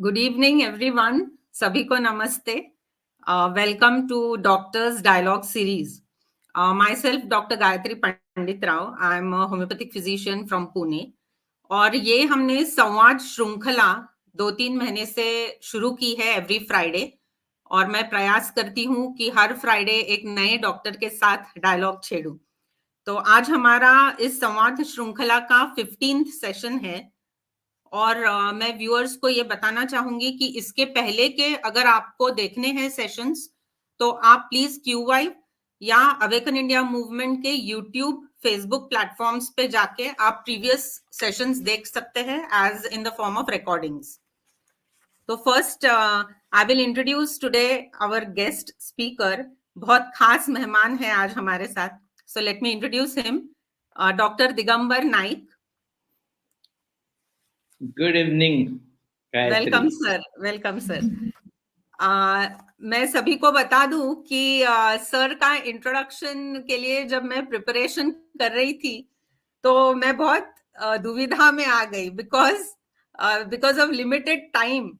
Good evening, everyone. सभी को नमस्ते. Welcome to Doctors Dialogue Series. Myself, Dr. Gayatri Pandit Rao. I am a homeopathic physician from Pune. और ये हमने संवाद श्रृंखला 2-3 महीने से शुरू की है एवरी फ्राइडे. और मैं प्रयास करती हूँ कि हर फ्राइडे एक नए डॉक्टर के साथ डायलॉग छेड़ूं. तो आज हमारा इस संवाद श्रृंखला का 15th सेशन है. और मैं व्यूअर्स को ये बताना चाहूंगी कि इसके पहले के अगर आपको देखने हैं सेशंस तो आप प्लीज QY या अवेकन इंडिया मूवमेंट के यूट्यूब फेसबुक प्लेटफॉर्म्स पे जाके आप प्रीवियस सेशंस देख सकते हैं as in the form of recordings. तो first I will introduce today our guest speaker. बहुत खास मेहमान है आज हमारे साथ. So let me introduce him, doctor Digambar Naik. Good evening. Welcome sir. Welcome sir. मैं सभी को बता दूं कि सर का इंट्रोडक्शन के लिए जब मैं प्रिपरेशन कर रही थी तो मैं बहुत दुविधा में आ गई बिकॉज ऑफ लिमिटेड टाइम.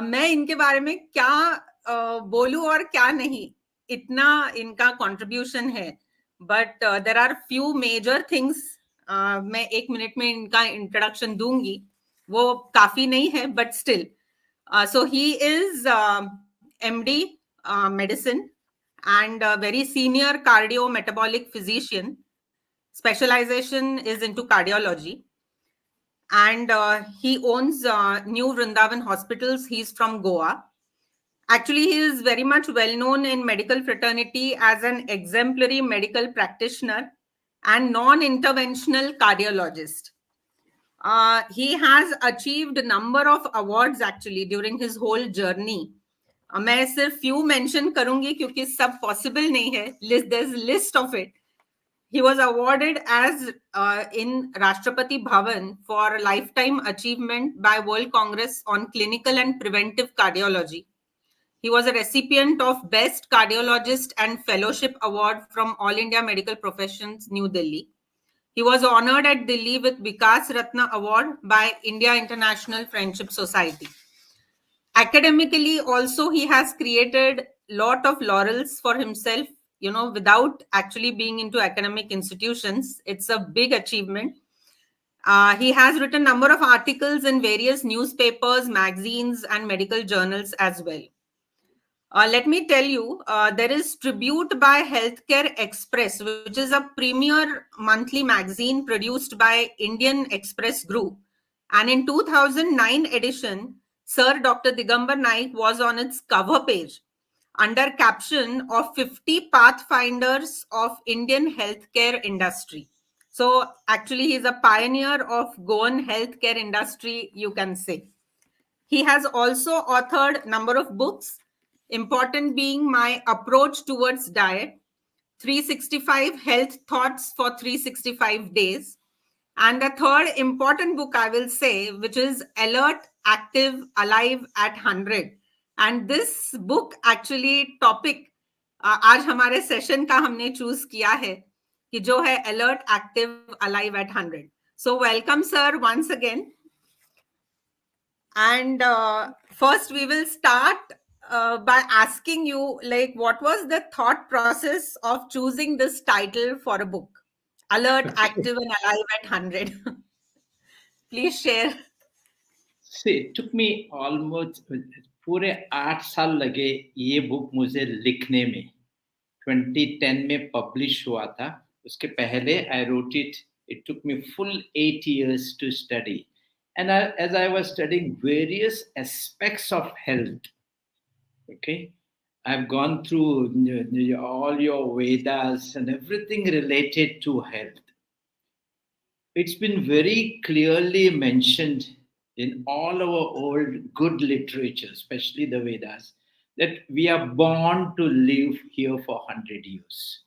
मैं इनके बारे में क्या बोलूं और क्या नहीं, इतना इनका कंट्रीब्यूशन है. But there are few major things. मैं 1 मिनट में इनका इंट्रोडक्शन दूंगी, वो काफी नहीं है but still. So he is MD medicine and a very senior cardio-metabolic physician. Specialization is into cardiology. And he owns New Vrundavan hospitals. He's from Goa. Actually, he is very much well known in medical fraternity as an exemplary medical practitioner and non-interventional cardiologist. He has achieved a number of awards actually during his whole journey. मैं सिर्फ few mention करूंगी क्योंकि सब possible नहीं है. There's a list of it. He was awarded as in Rashtrapati Bhavan for lifetime achievement by World Congress on Clinical and Preventive Cardiology. He was a recipient of Best Cardiologist and Fellowship Award from All India Medical Professions, New Delhi. He was honored at Delhi with Vikas Ratna Award by India International Friendship Society. Academically also, he has created lot of laurels for himself, without actually being into academic institutions. It's a big achievement. He has written a number of articles in various newspapers, magazines, and medical journals as well. Let me tell you, there is Tribute by Healthcare Express, which is a premier monthly magazine produced by Indian Express Group. And in 2009 edition, Sir Dr. Digambar Naik was on its cover page under caption of 50 Pathfinders of Indian healthcare industry. So actually, he's a pioneer of Goan healthcare industry, you can say. He has also authored a number of books, important being My Approach Towards Diet, 365 Health Thoughts for 365 Days, and the third important book I will say, which is Alert, Active, Alive at 100. And this book actually topic आज हमारे session का हमने choose किया है कि जो है Alert, Active, Alive at 100. So welcome sir once again. And first we will start by asking you, what was the thought process of choosing this title for a book, Alert, Active, and Alive at 100? Please share. See, it took me almost पूरे 8 साल लगे ये book मुझे लिखने में. 2010 में publish हुआ था. उसके पहले I wrote it. It took me full 8 years to study. And as I was studying various aspects of health, okay, I've gone through all your Vedas and everything related to health. It's been very clearly mentioned in all our old good literature, especially the Vedas, that we are born to live here for 100 years.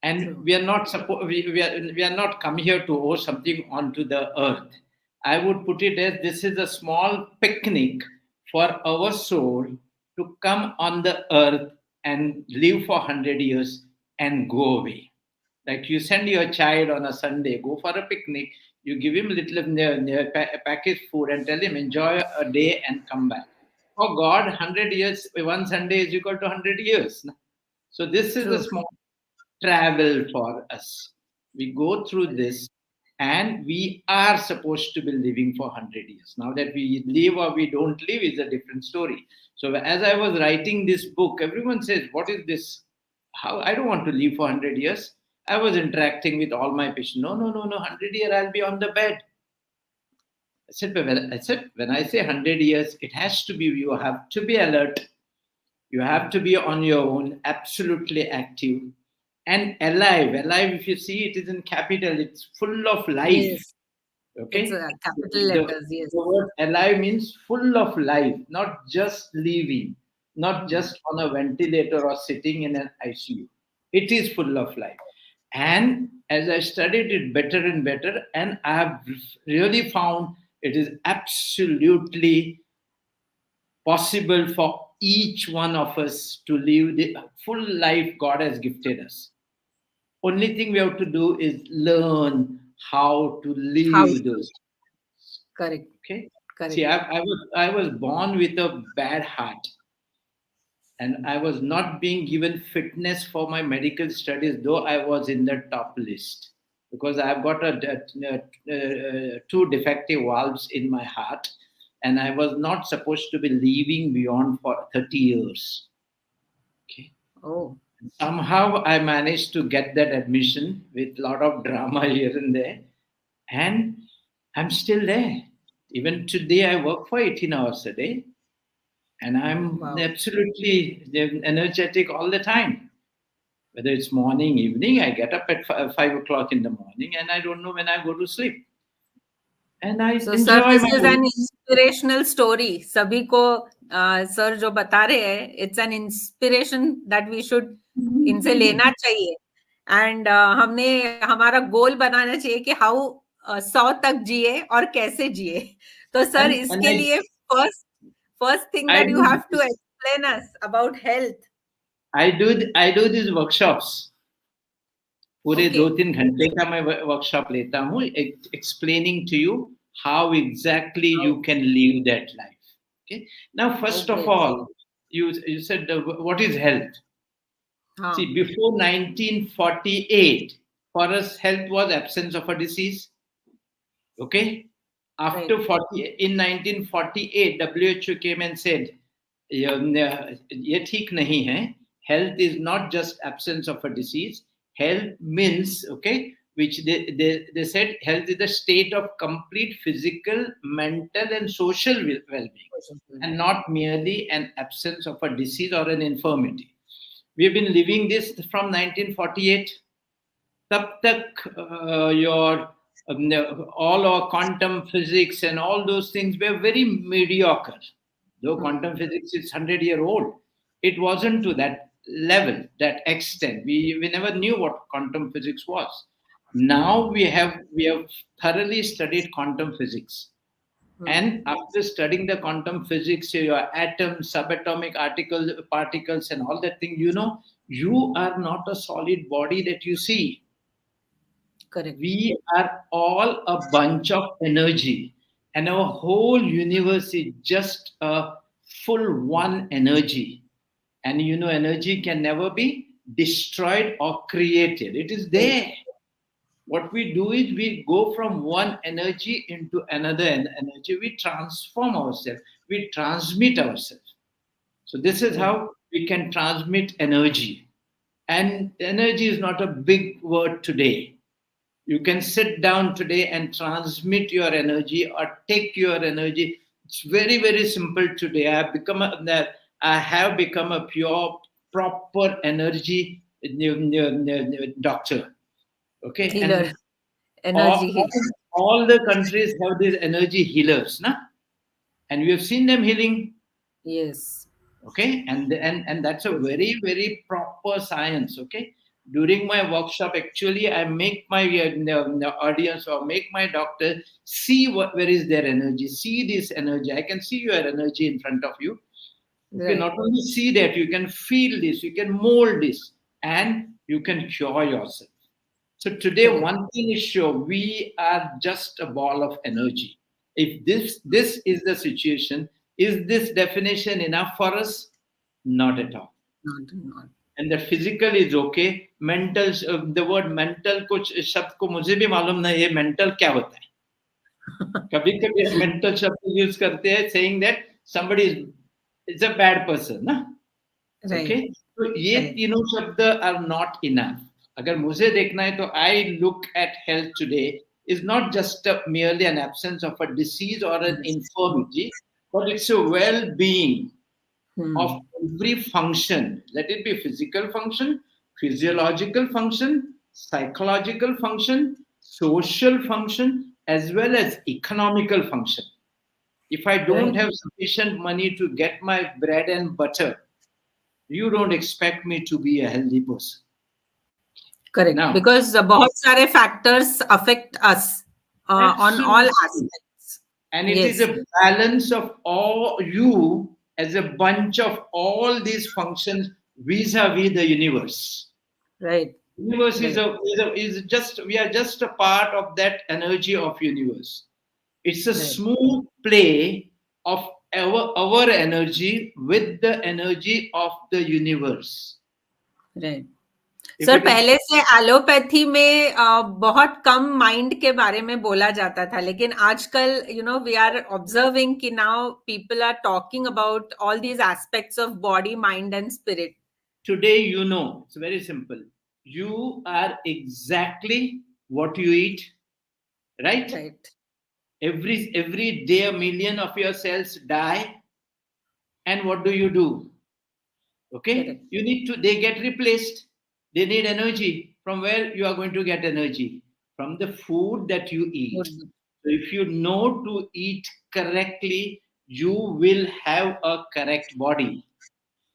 And we are not we are not come here to owe something onto the earth. I would put it as this is a small picnic for our soul to come on the earth and live for 100 years and go away. Like you send your child on a Sunday, go for a picnic, You give him a little packaged food and tell him, enjoy a day and come back. For God, 100 years, one Sunday is equal to 100 years. So this is a small travel for us. We go through this, and we are supposed to be living for 100 years. Now that we live or we don't live is a different story. So as I was writing this book, everyone says, what is this? How? I don't want to live for 100 years. I was interacting with all my patients. No, 100 years I'll be on the bed. I said, when I say 100 years, it has to be, you have to be alert. You have to be on your own, absolutely active and alive. Alive, if you see, it is in capital. It's full of life. Yes. Okay? It's capital letters, yes. The word alive means full of life, not just living, not just on a ventilator or sitting in an ICU. It is full of life. And as I studied it better and better, and I have really found it is absolutely possible for each one of us to live the full life God has gifted us. Only thing we have to do is learn how to live those. Correct. Okay. Correct. See, I was born with a bad heart, and I was not being given fitness for my medical studies, though I was in the top list, because I've got two defective valves in my heart, and I was not supposed to be living beyond for 30 years. Okay. Oh. Somehow I managed to get that admission with a lot of drama here and there, and I'm still there. Even today, I work for 18 hours a day, and I'm absolutely energetic all the time. Whether it's morning, evening, I get up at 5 o'clock in the morning, and I don't know when I go to sleep. And I enjoy sir, this my is an inspirational story. सभी को sir जो बता रहे हैं, it's an inspiration that we should इनसे लेना चाहिए. And हमने हमारा गोल बनाना चाहिए कि how 100 तक जिए और कैसे जिए. तो सर इसके लिए first thing that you have to explain us about health. I do these workshops. पूरे 2-3 घंटे का मैं वर्कशॉप लेता हूँ, explaining to you how exactly you can live that life. Okay. Now, first of all, you said what is health? See, before 1948, for us, health was absence of a disease. Okay. After in 1948, WHO came and said, ये ठीक नहीं है. Health is not just absence of a disease. Health means, okay, which they said, health is the state of complete physical, mental, and social well-being, and not merely an absence of a disease or an infirmity. We've been living this from 1948. Tab tak all our quantum physics and all those things were very mediocre. Though quantum physics is 100-year-old, it wasn't to that level, that extent. We never knew what quantum physics was. Now we have thoroughly studied quantum physics. And after studying the quantum physics, your atoms, subatomic particles, and all that thing, you are not a solid body that you see. Correct. We are all a bunch of energy, and our whole universe is just a full one energy. And energy can never be destroyed or created. It is there. What we do is we go from one energy into another energy. We transform ourselves. We transmit ourselves. So this is how we can transmit energy. And energy is not a big word today. You can sit down today and transmit your energy or take your energy. It's very, very simple today. I have become a pure, proper energy doctor. Okay. Healer. And all the countries have these energy healers, na? And we have seen them healing. Yes. Okay. And that's a very, very proper science. Okay. During my workshop, actually, I make my audience or make my doctor see where is their energy. See this energy. I can see your energy in front of you. You can not only see that, you can feel this, you can mold this, and you can cure yourself. So today, one thing is sure: we are just a ball of energy. If this is the situation, is this definition enough for us? Not at all. Not. And the physical is okay. Mental, the word mental, कुछ शब्द को मुझे भी मालूम नहीं है mental क्या होता है. कभी-कभी हम mental शब्द use करते हैं, saying that somebody is a bad person, ना? Okay. तो ये तीनों शब्द are not enough. अगर मुझे देखना है तो I look at health today is not just merely an absence of a disease or an infirmity, but it's a well-being of every function. Let it be physical function, physiological function, psychological function, social function, as well as economical function. If I don't have sufficient money to get my bread and butter, you don't expect me to be a healthy person. Correct. Now, because बहुत सारे factors affect us on all aspects. And it is a balance of all you as a bunch of all these functions vis-a-vis the universe. Right. Universe is just, we are just a part of that energy of universe. It's a smooth play of our energy with the energy of the universe. Right. Sir पहले से allopathy में बहुत कम mind के बारे में बोला जाता था, लेकिन आजकल वी आर ऑब्जर्विंग कि now people are talking about all these aspects of body, mind and spirit. Today it's very simple. You are exactly what you eat, right? Right. Every day a million of your cells die, and what do? Okay, correct. They get replaced. They need energy. From where you are going to get energy? From the food that you eat. So if you know to eat correctly, you will have a correct body.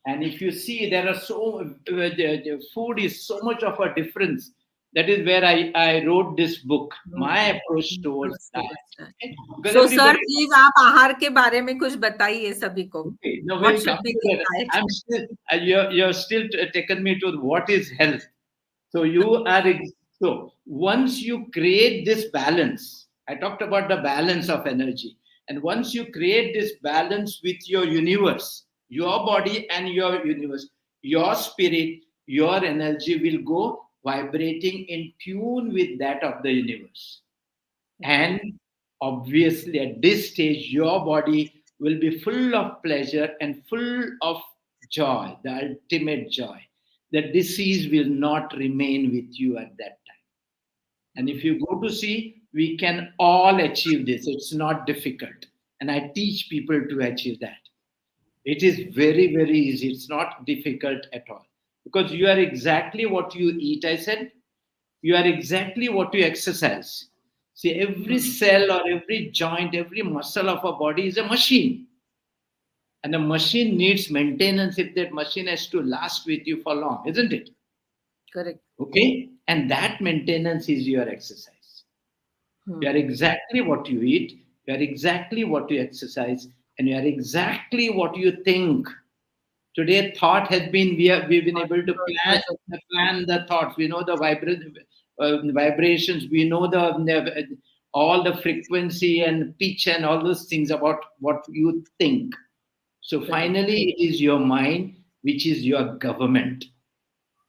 And if you see, there are the food is so much of a difference. That is where I wrote this book. My approach towards diet. So, sir, please, आप आहार के बारे में कुछ बताइए सभी को. Okay, no, we'll come to that. I'm still, you're still taken me to what is health. So so once you create this balance, I talked about the balance of energy, and once you create this balance with your universe, your body and your universe, your spirit, your energy will go vibrating in tune with that of the universe. And obviously at this stage, your body will be full of pleasure and full of joy, the ultimate joy. The disease will not remain with you at that time. And if you go to see, we can all achieve this. It's not difficult. And I teach people to achieve that. It is very, very easy. It's not difficult at all. Because you are exactly what you eat, I said. You are exactly what you exercise. See, every cell or every joint, every muscle of a body is a machine. And a machine needs maintenance if that machine has to last with you for long, isn't it? Correct. Okay? And that maintenance is your exercise. You are exactly what you eat. You are exactly what you exercise. And you are exactly what you think. Today, thought has been, we've been able to plan the thoughts. We know the vibrations. We know all the frequency and pitch and all those things about what you think. So finally, it is your mind, which is your government.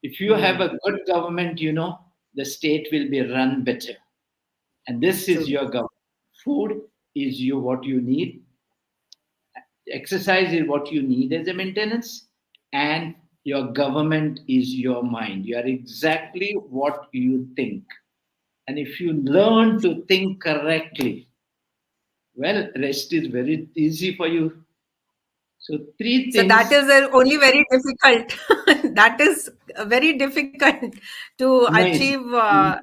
If you have a good government, the state will be run better. And this is your government. Food is what you need. Exercise is what you need as a maintenance, and your government is your mind. You are exactly what you think. And if you learn to think correctly, well, rest is very easy for you. So 3 things. So that is only very difficult. That is very difficult to achieve. No,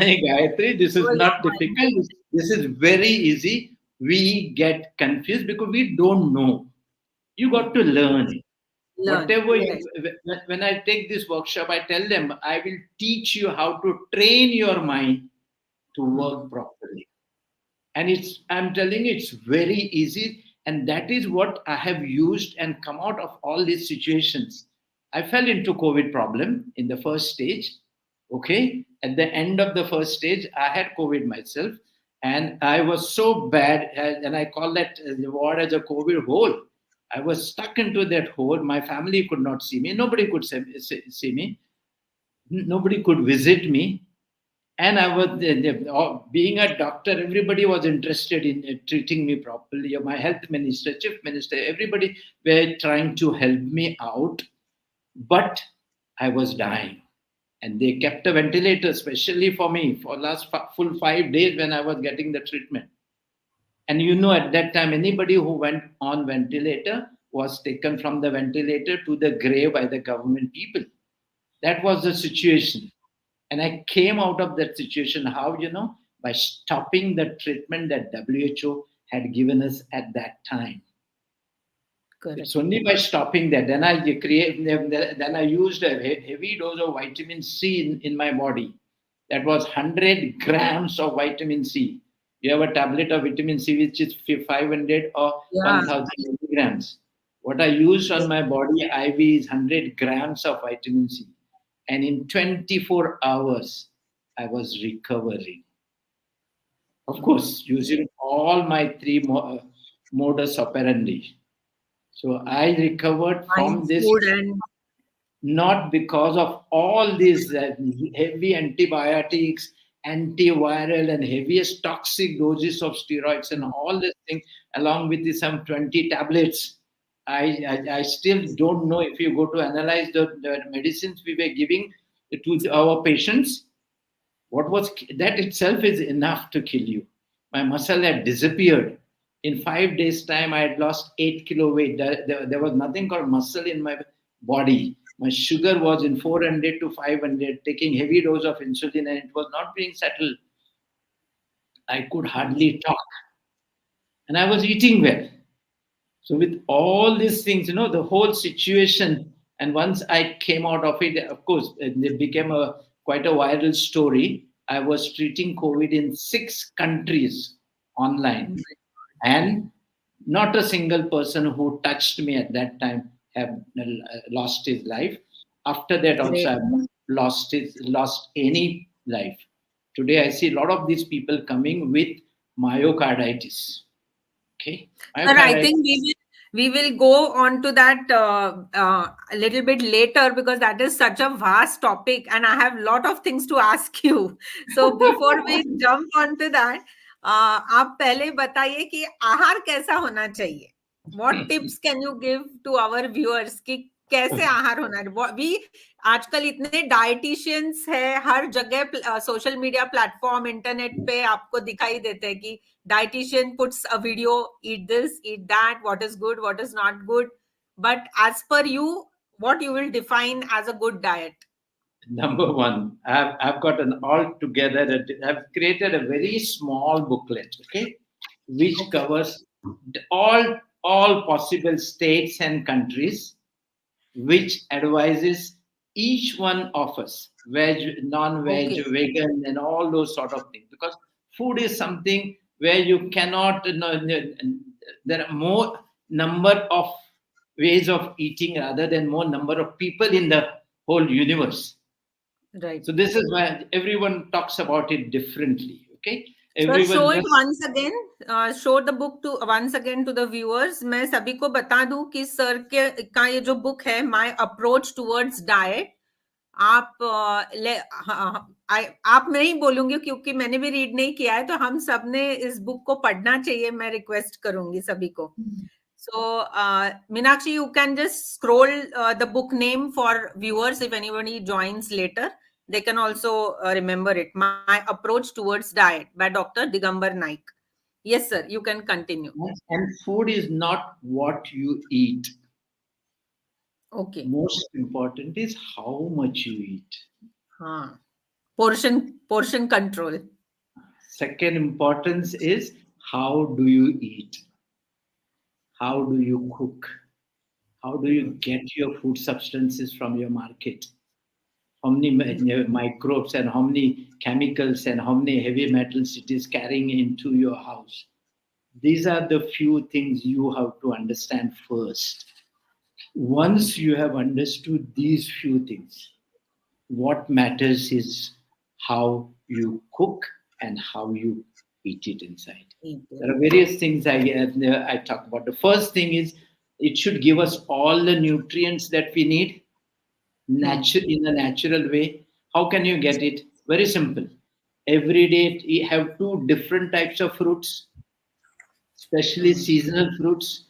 Gayatri, this is not difficult. This is very easy. We get confused because we don't know. You got to learn. Whatever when I take this workshop, I tell them, I will teach you how to train your mind to work properly. And I'm telling you, it's very easy. And that is what I have used and come out of all these situations. I fell into COVID problem in the first stage. Okay. At the end of the first stage, I had COVID myself, and I was so bad, and I call that ward as a COVID hole. I was stuck into that hole. My family could not see me. Nobody could see me. Nobody could visit me. And I was being a doctor. Everybody was interested in treating me properly. My health minister, chief minister, everybody were trying to help me out, but I was dying, and they kept a ventilator especially for me for last full 5 days when I was getting the treatment. And at that time, anybody who went on ventilator was taken from the ventilator to the grave by the government people. That was the situation. And I came out of that situation. How? By stopping the treatment that WHO had given us at that time. Correct. It's only by stopping that. Then I used a heavy dose of vitamin C in my body. That was 100 grams of vitamin C. You have a tablet of vitamin C which is 500 or 1000 milligrams. What I used on my body IV is 100 grams of vitamin C. And in 24 hours, I was recovering. Of course, using all my 3 modus operandi. So I recovered from this, not because of all these heavy antibiotics, antiviral, and heaviest toxic doses of steroids and all this thing, along with some 20 tablets. I still don't know if you go to analyze the medicines we were giving to our patients. What was that itself is enough to kill you. My muscle had disappeared. In 5 days' time, I had lost 8 kilo weight. There was nothing called muscle in my body. My sugar was in 400 to 500, taking heavy dose of insulin, and it was not being settled. I could hardly talk. And I was eating well. So with all these things, the whole situation, and once I came out of it, of course, it became quite a viral story. I was treating COVID in 6 countries online, and not a single person who touched me at that time have lost his life. After that, also, I've lost any life. Today, I see a lot of these people coming with myocarditis. Okay. Sir, I think we will go on to that a little bit later, because that is such a vast topic and I have a lot of things to ask you. So before we jump onto that, आप पहले बताइए कि आहार कैसा होना चाहिए? What tips can you give to our viewers कि कैसे आहार होना है? आजकल इतने डाइटिशियंस है, हर जगह सोशल मीडिया प्लेटफॉर्म, इंटरनेट पे आपको दिखाई देते हैं कि dietitian puts a video, eat this, eat that, what is good, what is not good. But as per you, what you will define as a good diet? Number one, I've got an altogether, I've created a very small booklet, okay, which covers all possible states and countries, which advises each one of us, veg, non-veg, vegan, and all those sort of things. Because food is something where you cannot, there are more number of ways of eating rather than more number of people in the whole universe. Right. So this is why everyone talks about it differently. Okay. So show it once again. Show the book to once again to the viewers. मैं सभी को बता दूं कि sir का ये जो book है, My Approach Towards Diet. आप नहीं बोलूंगी क्योंकि मैंने भी रीड नहीं किया है, तो हम सब ने इस बुक को पढ़ना चाहिए, मैं रिक्वेस्ट करूंगी सभी को. So Meenakshi, you can just scroll the book name for viewers if anybody joins later. They can also remember it. My Approach Towards Diet by Dr. Digambar Naik. Yes, sir. You can continue. And food is not what you eat. Okay. Most important is how much you eat. Portion control. Second importance is how do you eat? How do you cook? How do you get your food substances from your market? How many microbes and how many chemicals and how many heavy metals it is carrying into your house? These are the few things you have to understand first. Once you have understood these few things, what matters is how you cook and how you eat it inside. There are various things I talk about. The first thing is it should give us all the nutrients that we need in a natural way. How can you get it? Very simple. Every day you have 2 different types of fruits, especially seasonal fruits.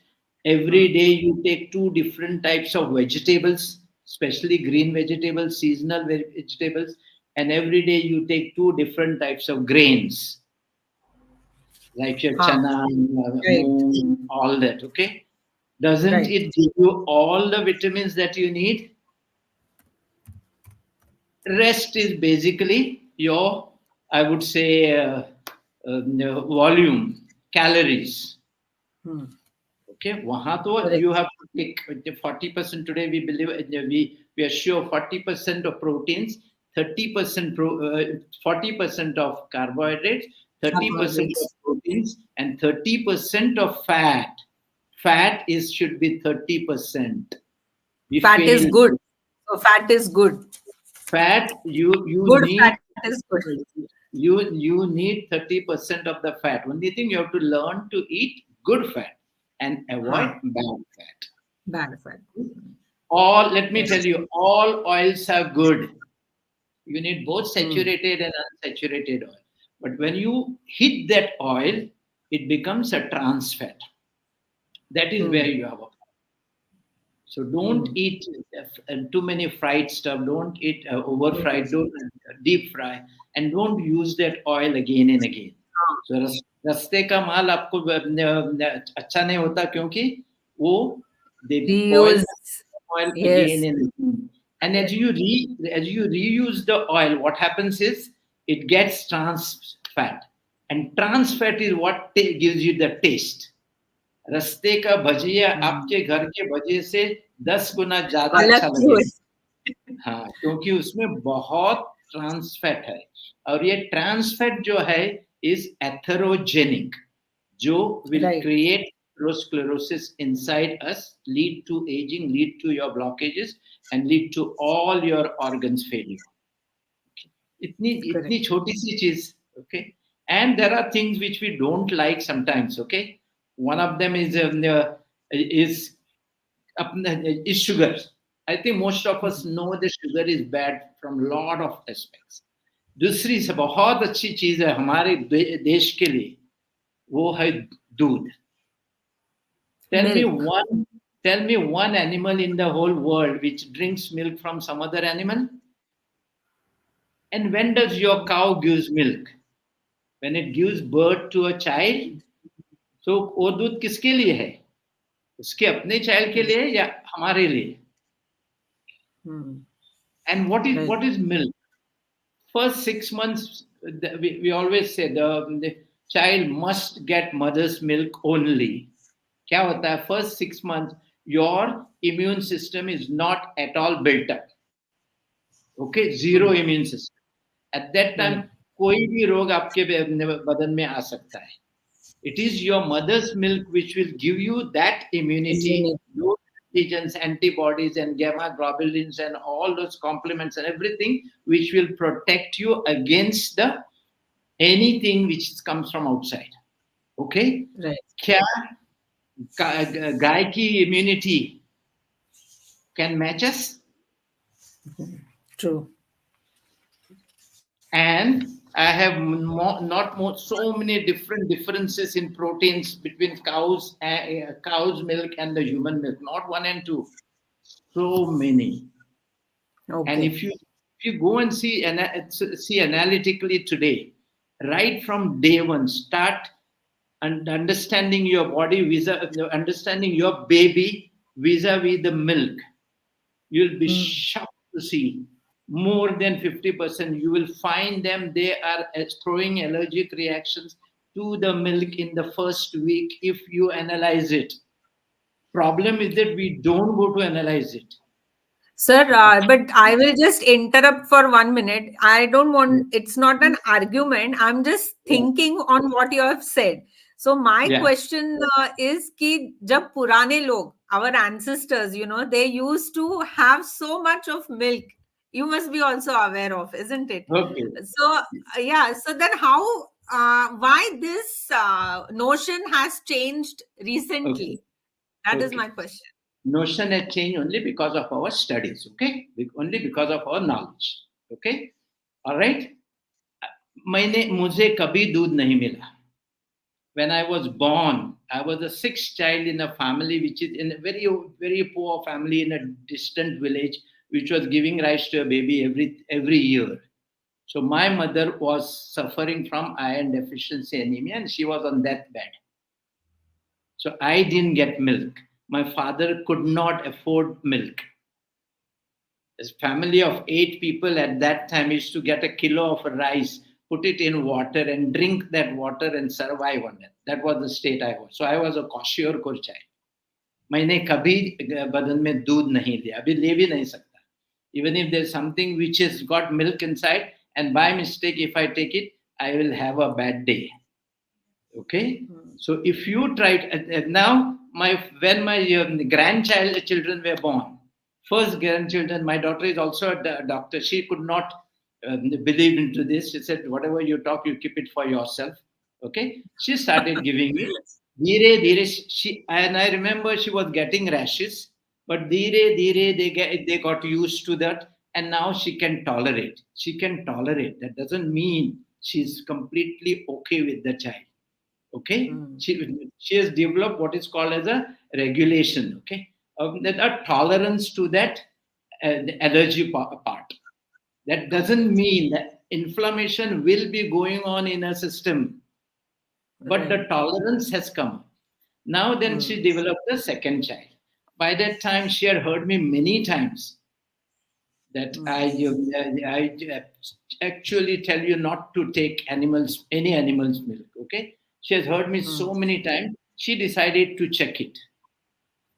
Every day you take 2 different types of vegetables, especially green vegetables, seasonal vegetables, and every day you take 2 different types of grains, like your chana, moong, all that, okay? Doesn't it give you all the vitamins that you need? Rest is basically your, I would say, volume, calories. Okay, wahan to you have to take 40% today. We believe we are sure 40% of proteins, 30% 40% of carbohydrates, 30% of proteins, and 30% of fat. Fat should be 30%. Fat is good. So fat is good. Fat you good need. Fat is good. You need 30% of the fat. Only thing you have to learn to eat good fat and avoid bad fat. Bad fat. Let me tell you, all oils are good. You need both saturated and unsaturated oil. But when you hit that oil, it becomes a trans fat. That is where you have a problem. So don't eat too many fried stuff. Don't eat over fried. Don't deep fry, and don't use that oil again and again. So रास्ते का माल आपको अच्छा नहीं होता क्योंकि वो they boil oil again and again. And as you reuse the oil, what happens is it gets trans fat, and trans fat is what gives you the taste. रस्ते का भजिया आपके घर के भजिए से 10 गुना ज्यादा अच्छा लगेगा। हाँ, क्योंकि उसमें बहुत ट्रांस फैट है, और ये ट्रांस फैट जो है इज एथेरोजेनिक, जो will create atherosclerosis inside us, lead to aging, lead to your blockages, and lead to all your organs failure. इतनी छोटी सी चीज, okay? And there are things which we don't like sometimes, okay? One of them is sugar. I think most of us know that sugar is bad from a lot of aspects. दूसरी से बहुत अच्छी चीज है हमारे देश के लिए, वो है दूध. Tell me one animal in the whole world which drinks milk from some other animal. And when does your cow gives milk? When it gives birth to a child. So वो दूध किसके लिए है? उसके अपने child के लिए या हमारे लिए? And what is milk? First 6 months, we always say the child must get mother's milk only. क्या होता है? First 6 months, your immune system is not at all built up. Okay, zero immune system. At that time, कोई भी रोग आपके बदन में आ सकता है. It is your mother's milk which will give you that immunity, those antigens, antibodies, and gamma globulins, and all those complements and everything, which will protect you against anything which comes from outside. Okay? Right. क्या गाय की immunity can match us? True. And I have so many differences in proteins between cow's milk and the human milk. Not 1 and 2, so many. Okay. And if you go and see analytically today, right from day one, start understanding your body, understanding your baby vis-a-vis the milk. You'll be shocked to see. More than 50%, you will find them, they are throwing allergic reactions to the milk in the first week if you analyze it. Problem is that we don't go to analyze it. Sir, but I will just interrupt for 1 minute. I don't want, it's not an argument. I'm just thinking on what you have said. So my question is कि जब पुराने लोग, our ancestors, they used to have so much of milk you must be also aware of, isn't it? Okay. So yeah, so then how why this notion has changed recently? Okay. That is Okay. my question. Notion has changed only because of our studies, okay? Only because of our knowledge, okay? All right? मुझे कभी दूध नहीं मिला. When I was born, I was the sixth child in a family which is in a very, very poor family in a distant village, which was giving rise to a baby every year. So my mother was suffering from iron deficiency anemia, and she was on deathbed. So I didn't get milk. My father could not afford milk. A family of 8 people at that time used to get a kilo of rice, put it in water, and drink that water and survive on it. That was the state I was. So I was a kwashior kurchai. मैंने कभी बदन में दूध नहीं लिया, अभी ले भी नहीं सकता. Even if there's something which has got milk inside, and by mistake if I take it, I will have a bad day. Okay? So if you try now, when my grandchildren were born, first grandchildren, my daughter is also a doctor. She could not believe into this. She said, whatever you talk, you keep it for yourself. Okay? She started giving me. Dheere, dheere, and I remember she was getting rashes, but dheere, dheere, they got used to that, and now she can tolerate. She can tolerate. That doesn't mean she's completely okay with the child. Okay? She has developed what is called as a regulation. Okay? A tolerance to that allergy part. That doesn't mean that inflammation will be going on in her system, but the tolerance has come. Now then she developed a second child. By that time, she had heard me many times that I actually tell you not to take any animal's milk. Okay? She has heard me so many times. She decided to check it.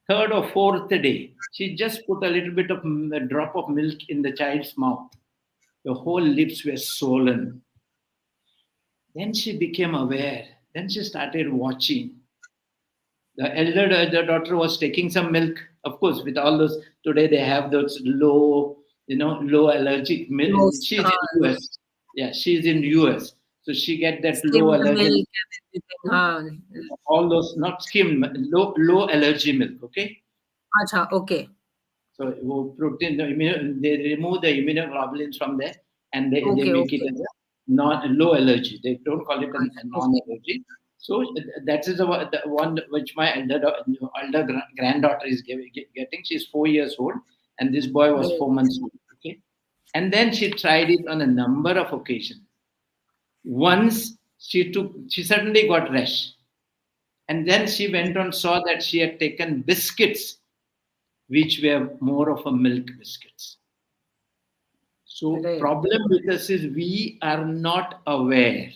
Third or fourth day, she just put a little bit of a drop of milk in the child's mouth. The whole lips were swollen. Then she became aware. Then she started watching. The daughter was taking some milk. Of course, with all those, today they have those low allergic milk. She's in US. Yeah, she's in US. So she get that low allergy. All those, not skim, low allergy milk, okay? Achha, okay. So protein, they remove the immunoglobulins from there, and they make it as a low allergy. They don't call it a non-allergy. So that is the one which my elder granddaughter is getting. She's 4 years old, and this boy was 4 months old. Okay, and then she tried it on a number of occasions. Once she suddenly got rash, and then she went on, saw that she had taken biscuits, which were more of a milk biscuits. So problem with us is we are not aware.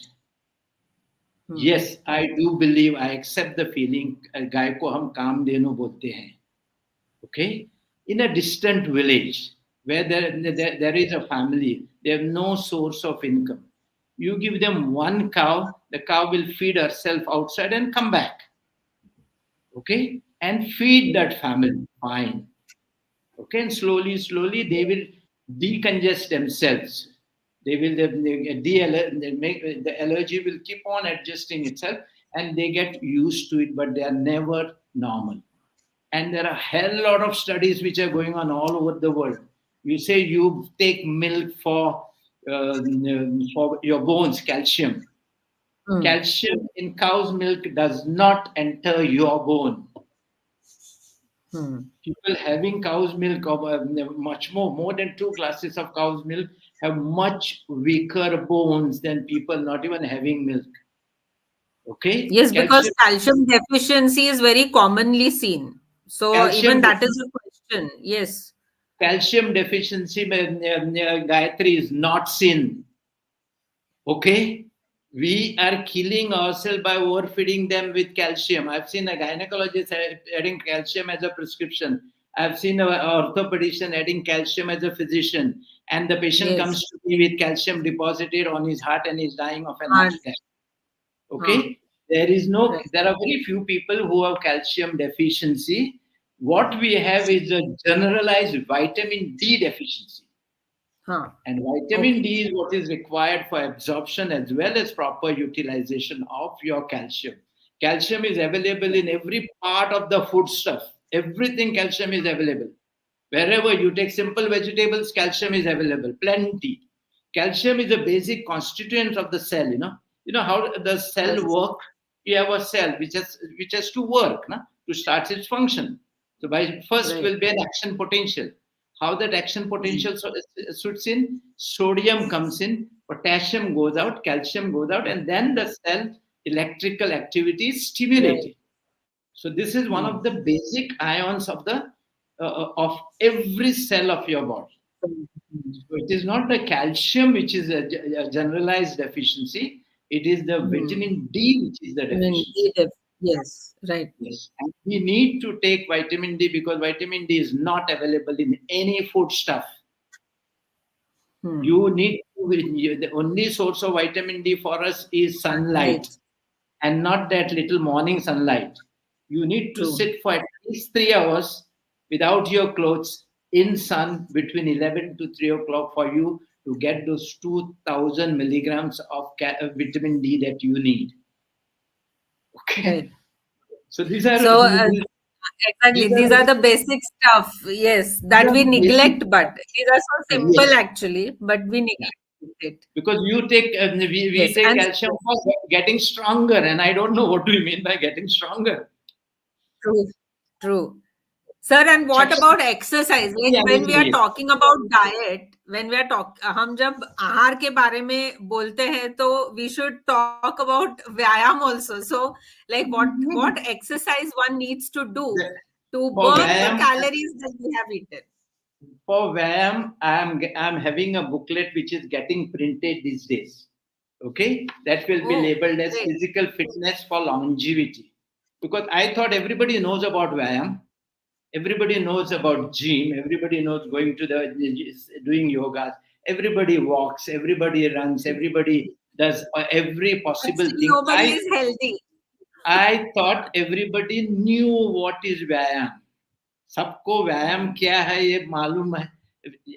Yes, I do believe, I accept the feeling, गाय को हम कामधेनु बोलते हैं. Okay? In a distant village where there is a family, they have no source of income. You give them one cow, the cow will feed herself outside and come back. Okay? And feed that family. Fine. Okay? And slowly they will decongest themselves. They will the allergy will keep on adjusting itself, and they get used to it, but they are never normal. And there are a hell lot of studies which are going on all over the world. You say you take milk for your bones, calcium. Calcium in cow's milk does not enter your bone. People having cow's milk, much more than 2 glasses of cow's milk, have much weaker bones than people not even having milk. Okay? Yes, because calcium deficiency is very commonly seen. So even that is a question. Yes. Calcium deficiency, Gayatri, is not sin. Okay? We are killing ourselves by overfeeding them with calcium. I've seen a gynecologist adding calcium as a prescription. I've seen an orthopedician adding calcium as a physician. And the patient comes to me with calcium deposited on his heart and is dying of an heart attack. Okay? There are very few people who have calcium deficiency. What we have is a generalized vitamin D deficiency. And vitamin D is what is required for absorption as well as proper utilization of your calcium. Calcium is available in every part of the foodstuff. Everything calcium is available. Wherever you take simple vegetables, calcium is available, plenty. Calcium is a basic constituent of the cell, you know. You know how the cell works? You have a cell which has to work, to start its function. So by first will be an action potential. How that action potential suits in? Sodium comes in, potassium goes out, calcium goes out, and then the cell electrical activity is stimulated. So this is one of the basic ions of the of every cell of your body. So it is not the calcium which is a generalized deficiency. It is the vitamin D which is the deficiency. Yes, right. Yes. And we need to take vitamin D because vitamin D is not available in any foodstuff. You need to, the only source of vitamin D for us is sunlight, and not that little morning sunlight. You need to sit for at least 3 hours without your clothes in sun between 11 to 3 o'clock for you to get those 2000 milligrams of vitamin D that you need. Okay. So these are exactly. These are the basic stuff. Yes, that we neglect, but these are so simple actually, but we neglect it. Because you take we take calcium for getting stronger, and I don't know what do you mean by getting stronger. True. Sir, and what about exercise? When we are talking about diet, when we are हम जब आहार के बारे में बोलते हैं, तो we should talk about व्यायाम also. So, like what exercise one needs to do to burn the calories that we have eaten. For Vyam, I'm having a booklet which is getting printed these days. Okay, that will be labeled as physical fitness for longevity. Because I thought everybody knows about Vyam. Everybody knows about gym. Everybody knows going to doing yoga. Everybody walks. Everybody runs. Everybody does every possible thing. Nobody is healthy. I thought everybody knew what is Vyam. सबको व्यायाम क्या है ये मालूम है,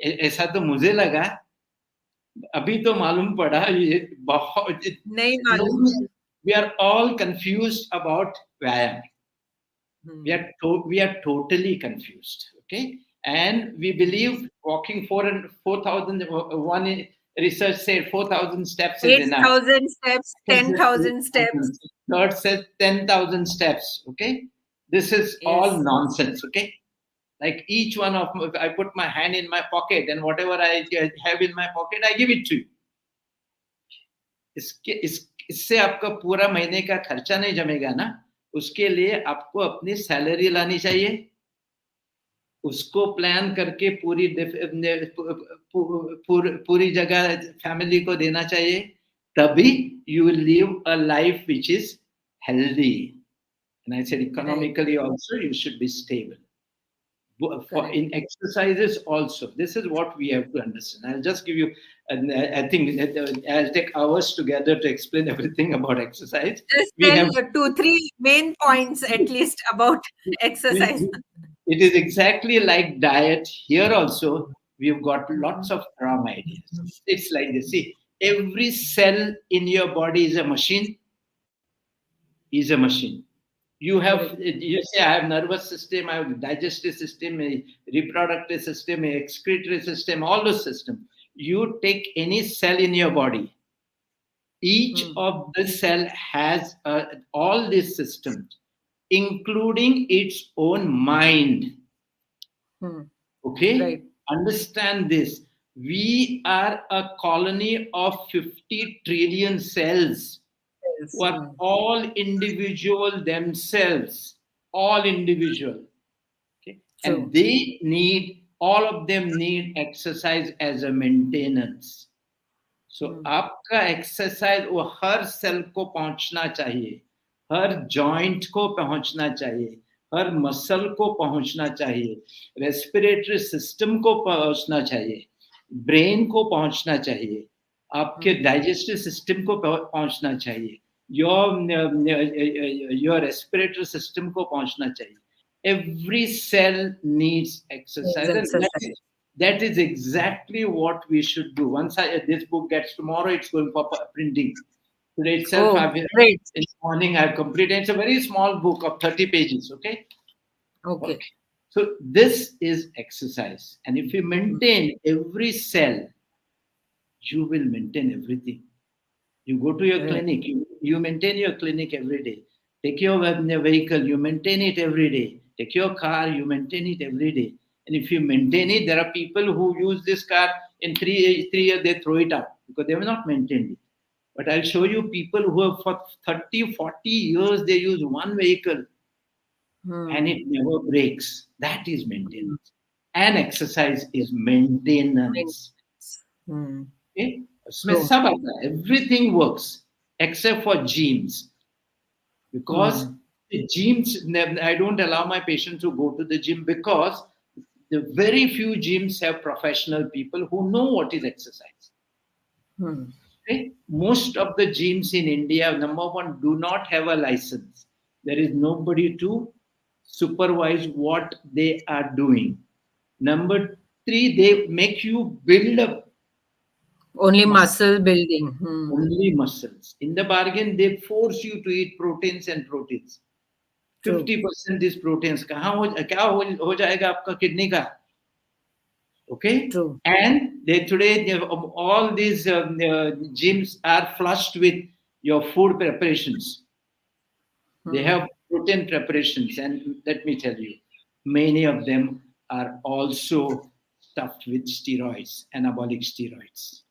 ऐसा तो मुझे लगा. अभी तो मालूम पड़ा ये बहुत नहीं मालूम. We are all confused about Vyam. We are totally confused. Okay, and we believe walking 4,000. One research said 4,000 steps is enough. 8,000 steps, 10,000 steps. Third said 10,000 steps. Okay, this is all nonsense. Okay, like each one of I put my hand in my pocket and whatever I have in my pocket, I give it to you. इससे आपका पूरा महीने का खर्चा नहीं जमेगा ना. उसके लिए आपको अपनी सैलरी लानी चाहिए, उसको प्लान करके पूरी जगह फैमिली को देना चाहिए, तभी you will live a life which is healthy. And I said economically also you should be stable. In exercises also, this is what we have to understand. I'll just give you, I think I'll take hours together to explain everything about exercise. Just tell 2-3 main points at least about exercise. It is exactly like diet. Here also, we've got lots of wrong ideas. It's like this. See, every cell in your body is a machine. You say I have nervous system, I have digestive system, a reproductive system, a excretory system, all those systems. You take any cell in your body, each of the cell has all these systems, including its own mind. Okay? Right. Understand this. We are a colony of 50 trillion cells. Who are all individual themselves, all individual. Okay? And they need, all of them need exercise as a maintenance. So आपका exercise वो हर cell को पहुंचना चाहिए, हर joint को पहुंचना चाहिए, हर muscle को पहुंचना चाहिए, respiratory system को पहुंचना चाहिए, brain को पहुंचना चाहिए, आपके digestive system को पहुंचना चाहिए, your respiratory system को पहुंचना चाहिए. Every cell needs exercise. That is exactly what we should do. Once this book gets tomorrow, it's going for printing. Today itself, great. in the morning, I've completed. It's a very small book of 30 pages. Okay. So this is exercise. And if you maintain every cell, you will maintain everything. You go to your clinic, you maintain your clinic every day. Take your vehicle, you maintain it every day. Take your car, you maintain it every day. And if you maintain it, there are people who use this car in 3 years, they throw it out because they have not maintained it. But I'll show you people who have for 30, 40 years, they use one vehicle and it never breaks. That is maintenance. And exercise is maintenance. Okay? Everything works except for gyms. Because the gyms, I don't allow my patients to go to the gym because the very few gyms have professional people who know what is exercise. Okay? Most of the gyms in India, number one, do not have a license. There is nobody to supervise what they are doing. Number three, they make you build up. Only muscle building. Only muscles. In the bargain, they force you to eat proteins and proteins. 50% is proteins. क्या हो जाएगा आपका kidney का? Okay. True. And today all these gyms are flushed with your food preparations. They have protein preparations, and let me tell you, many of them are also stuffed with steroids, anabolic steroids.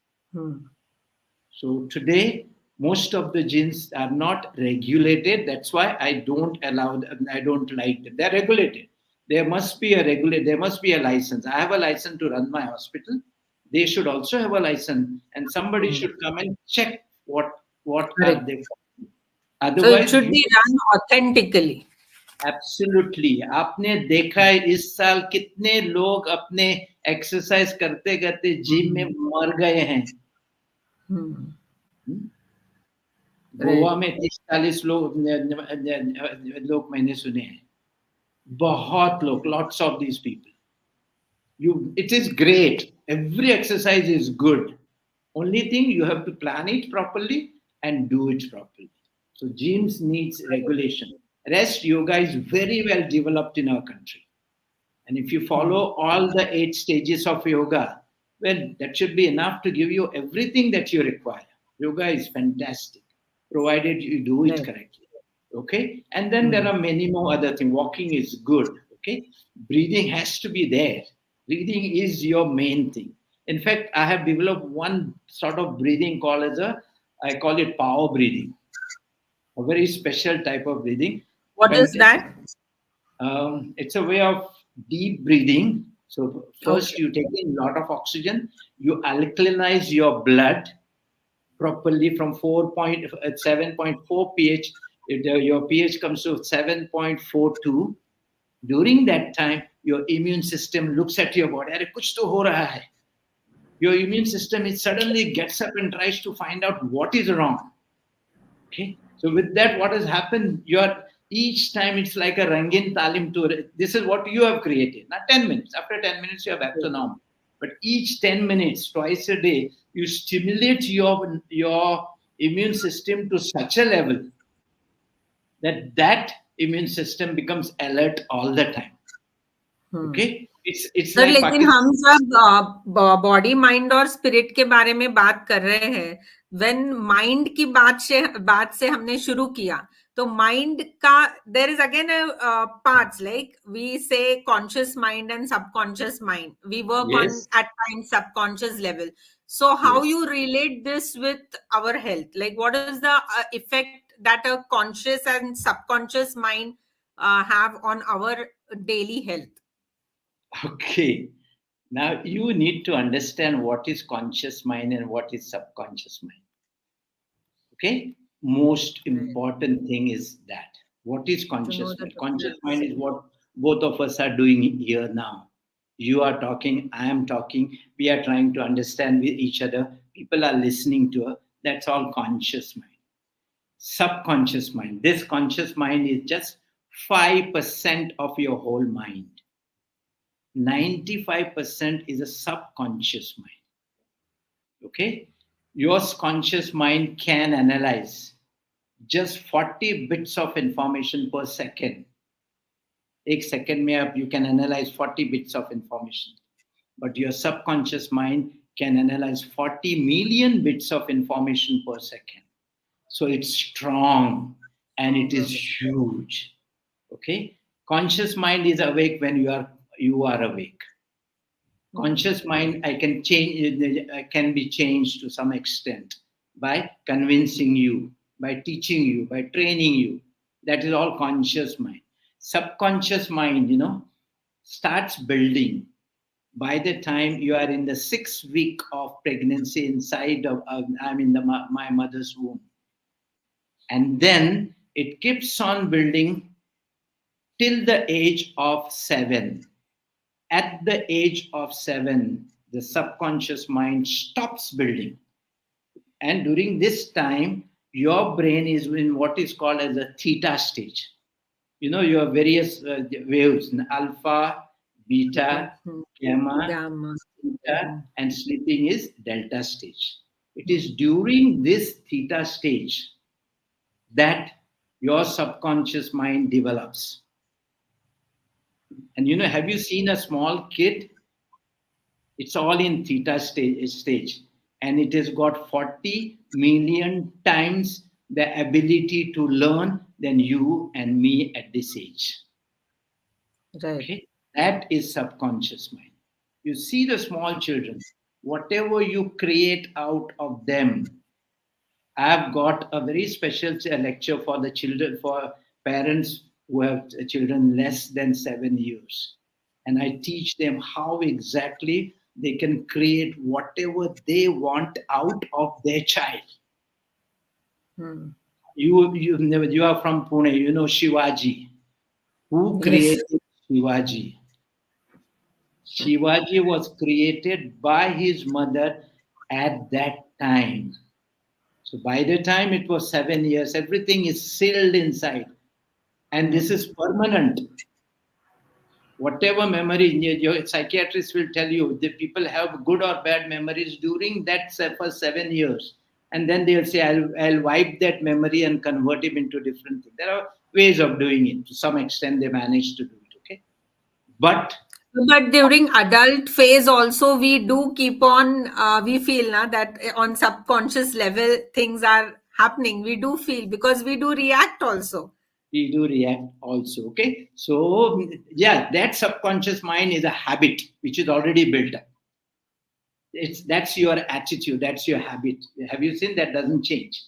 So today, most of the gyms are not regulated. That's why I don't allow them. I don't like them. They're regulated. There must be there must be a license. I have a license to run my hospital. They should also have a license, and somebody should come and check what are they. Otherwise, so it should be run authentically. Absolutely. आपने देखा है इस साल कितने लोग अपने exercise करते करते जिम में मर गए हैं. गोवा में 30-40 लोग मैंने सुने हैं. बहुत लोग, lots of these people. It is great. Every exercise is good. Only thing, you have to plan it properly and do it properly. So gyms needs regulation. Rest, yoga is very well developed in our country. And if you follow all the 8 stages of yoga, well, that should be enough to give you everything that you require. Yoga is fantastic, provided you do it correctly. Okay? And then there are many more other things. Walking is good. Okay? Breathing has to be there. Breathing is your main thing. In fact, I have developed one sort of breathing I call it power breathing. A very special type of breathing. What is that? It's a way of deep breathing. So first you take in a lot of oxygen. You alkalinize your blood properly from 7.4 pH. Your pH comes to 7.42. During that time, your immune system looks at your body. Arey, kuch to ho raha hai. Your immune system suddenly gets up and tries to find out what is wrong. Okay. So with that, what has happened? Each time it's like a Rangin Talim tour. This is what you have created. Not 10 minutes. After 10 minutes, you are back to normal. But each 10 minutes, twice a day, you stimulate your immune system to such a level that immune system becomes alert all the time. Okay? It's sir, लेकिन हम जब body mind और spirit के बारे में बात कर रहे हैं, व्हेन माइंड की बात से हमने शुरू किया, तो माइंड का there is again parts like we say conscious mind and subconscious mind. We work on at times subconscious level. So how you relate this with our health? Like, what is the effect that a conscious and subconscious mind have on our daily health? Okay. Now you need to understand what is conscious mind and what is subconscious mind. Okay? Most important thing is that. What is conscious mind? Conscious mind is what both of us are doing here now. You are talking, I am talking, we are trying to understand with each other. People are listening to us. That's all conscious mind. Subconscious mind. This conscious mind is just 5% of your whole mind. 95% is a subconscious mind. Okay? Your conscious mind can analyze just 40 bits of information per second. एक second में आप you can analyze 40 bits of information. But your subconscious mind can analyze 40 million bits of information per second. So it's strong and it is huge. Okay? Conscious mind is awake when you are awake. Conscious mind can be changed to some extent by convincing you, by teaching you, by training you. That is all conscious mind. Subconscious mind, starts building by the time you are in the 6th week of pregnancy inside of I'm in my mother's womb. And then it keeps on building till the age of 7. At the age of 7, the subconscious mind stops building. And during this time, your brain is in what is called as a theta stage. Your various waves, alpha, beta, gamma, theta, and sleeping is delta stage. It is during this theta stage that your subconscious mind develops. And have you seen a small kid? It's all in theta stage. And it has got 40 million times the ability to learn than you and me at this age. Right. Okay? That is subconscious mind. You see the small children, whatever you create out of them. I've got a very special lecture for the children, for parents who have children less than 7 years. And I teach them how exactly they can create whatever they want out of their child. You are from Pune, you know Shivaji. Who created Shivaji? Shivaji was created by his mother at that time. So by the time it was 7 years, everything is sealed inside. And this is permanent. Whatever memory, your psychiatrist will tell you, the people have good or bad memories during that first 7 years. And then they'll say, I'll wipe that memory and convert him into different things. There are ways of doing it. To some extent, they manage to do it, okay? But during adult phase also, we do keep on, we feel that on subconscious level, things are happening. We do feel, because we do react also. We do react also, okay? So, yeah, that subconscious mind is a habit which is already built up. That's your attitude, that's your habit. Have you seen that doesn't change?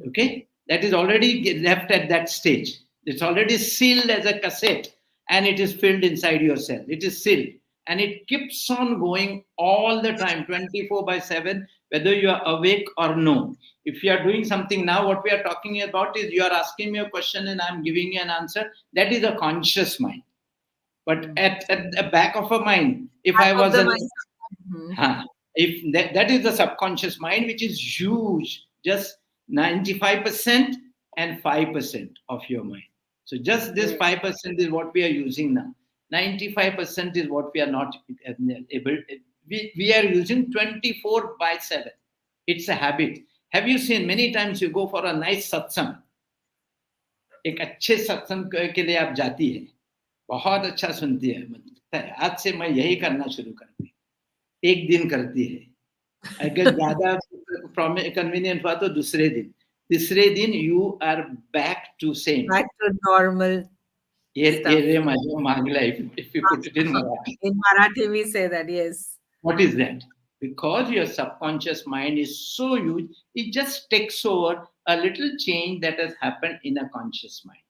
Okay? That is already left at that stage. It's already sealed as a cassette and it is filled inside your cell. It is sealed and it keeps on going all the time, 24/7, whether you are awake or no. If you are doing something now, what we are talking about is you are asking me a question and I'm giving you an answer. That is a conscious mind. But at the back of a mind, if I was if that is the subconscious mind, which is huge, just 95% and 5% of your mind. So just this 5% is what we are using now. 95% is what we are not able. We are using 24/7. It's a habit. Have you seen many times you go for a nice satsang? एक अच्छे सत्संग के लिए आप जाती है, बहुत अच्छा सुनती है, आज से मैं यही करना शुरू करती, एक दिन करती है, अगर ज्यादा कन्वीनियंट हुआ तो दूसरे दिन, तीसरे दिन you are back to same, back to normal. If you put it in Marathi. In Marathi we say that, yes. What is that? Because your subconscious mind is so huge, it just takes over a little change that has happened in a conscious mind.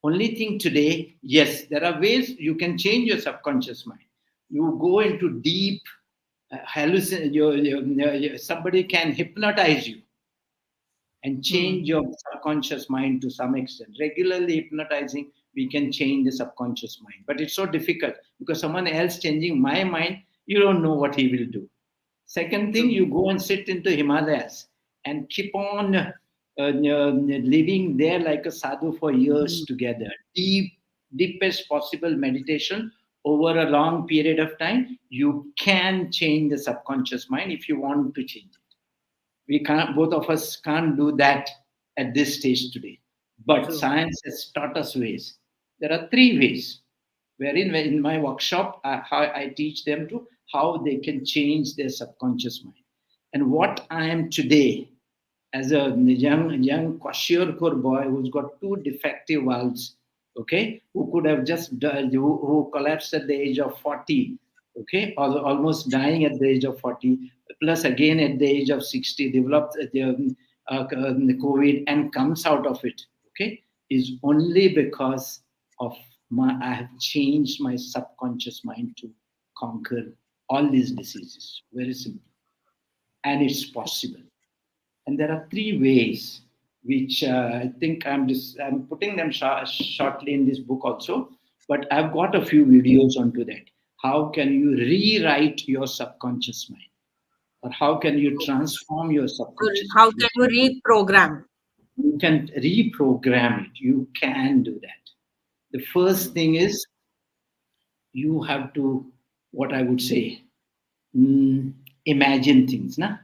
Only thing today, yes, there are ways you can change your subconscious mind. You go into deep hallucination. Somebody can hypnotize you and change your subconscious mind to some extent. Regularly hypnotizing, we can change the subconscious mind. But it's so difficult because someone else changing my mind, you don't know what he will do. Second thing, you go and sit into Himalayas and keep on living there like a sadhu for years together. Deepest possible meditation over a long period of time, you can change the subconscious mind if you want to change it. We can't, both of us can't do that at this stage today. But science has taught us ways. There are 3 ways wherein in my workshop, I teach them to how they can change their subconscious mind. And what I am today, as a young kwashiorkor boy who's got 2 defective valves, okay, who could have just died, who collapsed at the age of 40, okay, almost dying at the age of 40, plus again at the age of 60, developed the COVID and comes out of it, okay, is only because of I have changed my subconscious mind to conquer all these diseases. Very simple. And it's possible. And there are 3 ways, which I think I'm putting them shortly in this book also, but I've got a few videos onto that. How can you rewrite your subconscious mind? Or how can you transform your subconscious mind? How can you reprogram? You can reprogram it. You can do that. The first thing is you have to, what I would say, imagine things, na?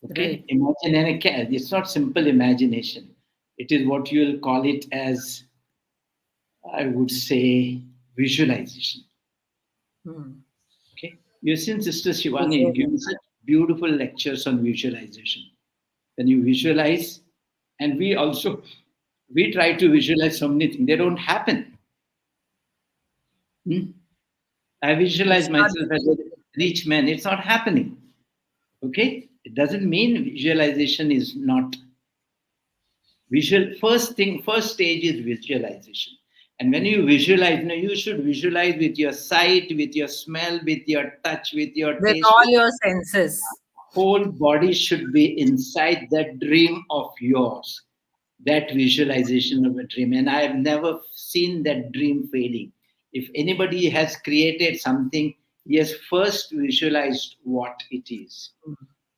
Okay, right. Imagine, it's not simple imagination. It is what you'll call it as, I would say, visualization. Okay, you've seen Sister Shivani give such beautiful lectures on visualization. When you visualize, and we try to visualize so many things, they don't happen. I visualize myself as a rich man. It's not happening. Okay. It doesn't mean visualization is not visual. First stage is visualization. And when you visualize, you should visualize with your sight, with your smell, with your touch, with your taste. With all your senses. Whole body should be inside that dream of yours, that visualization of a dream. And I have never seen that dream failing. If anybody has created something, he has first visualized what it is.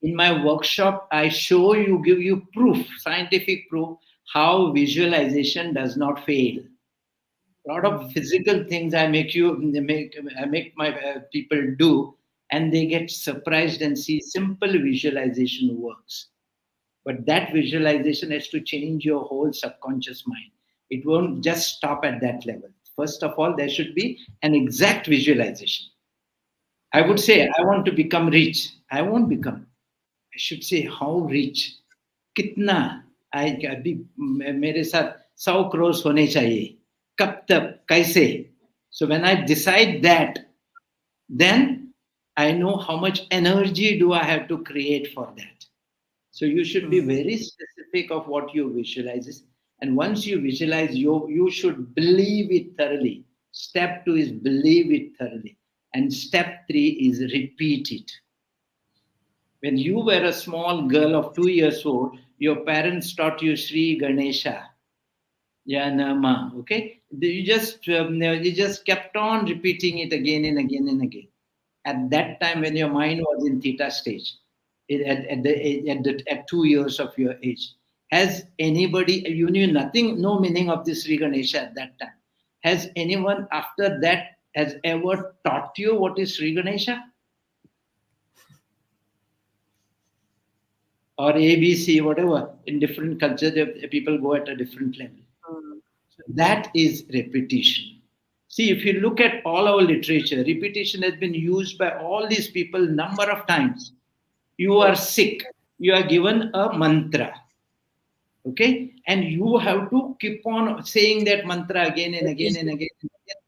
In my workshop, I give you proof, scientific proof, how visualization does not fail. A lot of physical things I make my people do, and they get surprised and see simple visualization works. But that visualization has to change your whole subconscious mind. It won't just stop at that level. First of all, there should be an exact visualization. I would say, I want to become rich. I won't become. I should say, how rich? Kitna? मेरे साथ 100 crores होने चाहिए. कब तक? कैसे? So when I decide that, then I know how much energy do I have to create for that. So you should be very specific of what you visualize. And once you visualize, you should believe it thoroughly. Step 2 is believe it thoroughly. And step 3 is repeat it. When you were a small girl of 2 years old, your parents taught you Sri Ganesha. Yanama, okay? You just kept on repeating it again and again and again. At that time, when your mind was in theta stage, at 2 years of your age, has anybody, you knew nothing, no meaning of this Sri Ganesha at that time. Has anyone after that has ever taught you what is Sri Ganesha? Or ABC, whatever, in different cultures, people go at a different level. So that is repetition. See, if you look at all our literature, repetition has been used by all these people number of times. You are sick, you are given a mantra, okay? And you have to keep on saying that mantra again and again and again and again,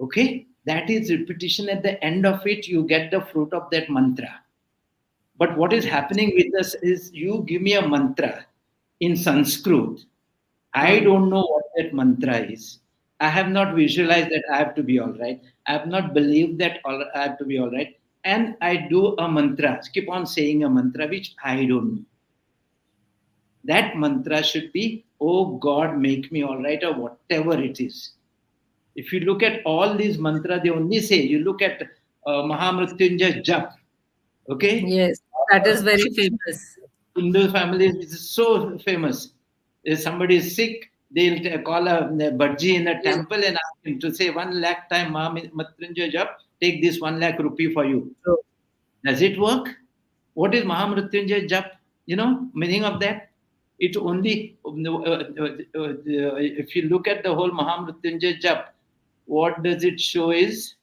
okay? That is repetition. At the end of it, you get the fruit of that mantra. But what is happening with us is you give me a mantra in Sanskrit. I don't know what that mantra is. I have not visualized that I have to be all right. I have not believed that I have to be all right. And I do a mantra, keep on saying a mantra which I don't know. That mantra should be, oh God, make me all right, or whatever it is. If you look at all these mantras, they only say, you look at Mahamrityunjay Jap. Okay? Yes, that is very famous. Hindu families, it is so famous. If somebody is sick, they'll call a Bharji in a temple and ask him to say 1 lakh time Mahamrityunjay jap, take this 1 lakh rupee for you. True. Does it work? What is Mahamrityunjay jap? You know, meaning of that? It's only, if you look at the whole Mahamrityunjay jap, what does it show is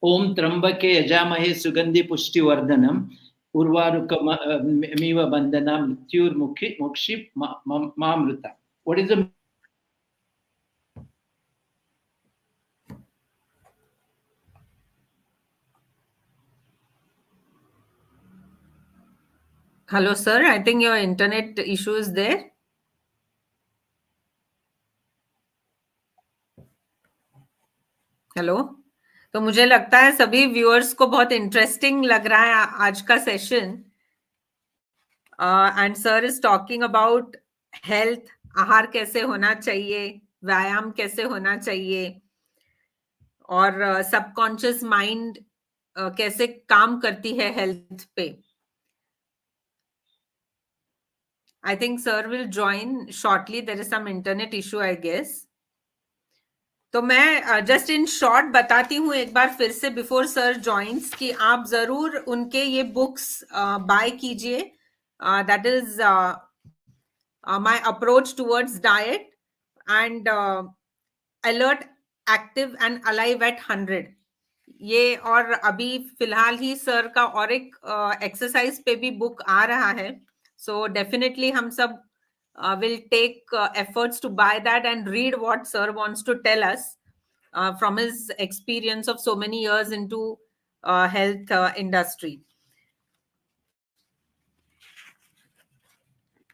Om Trambake Yajamahe Sugandhi Pushti Vardhanam Urvarukamiva Bandhanam Mrityur Mokshi Mahamrita. What is the Hello, sir. I think your internet issue is there. Hello, तो मुझे लगता है सभी viewers को बहुत interesting लग रहा है आज का session. And sir is talking about health, आहार कैसे होना चाहिए, व्यायाम कैसे होना चाहिए, और सबकॉन्शियस माइंड कैसे काम करती है हेल्थ पे. I think sir will join shortly. There is some internet issue, I guess. तो मैं जस्ट इन शॉर्ट बताती हूँ एक बार फिर से बिफोर सर जॉइंस कि आप जरूर उनके ये बुक्स बाय कीजिए. That is my approach towards diet and alert, active and alive at 100. ये और अभी फिलहाल ही सर का और एक एक्सरसाइज पे भी बुक आ रहा है. So definitely हम सब will take efforts to buy that and read what sir wants to tell us from his experience of so many years into health industry.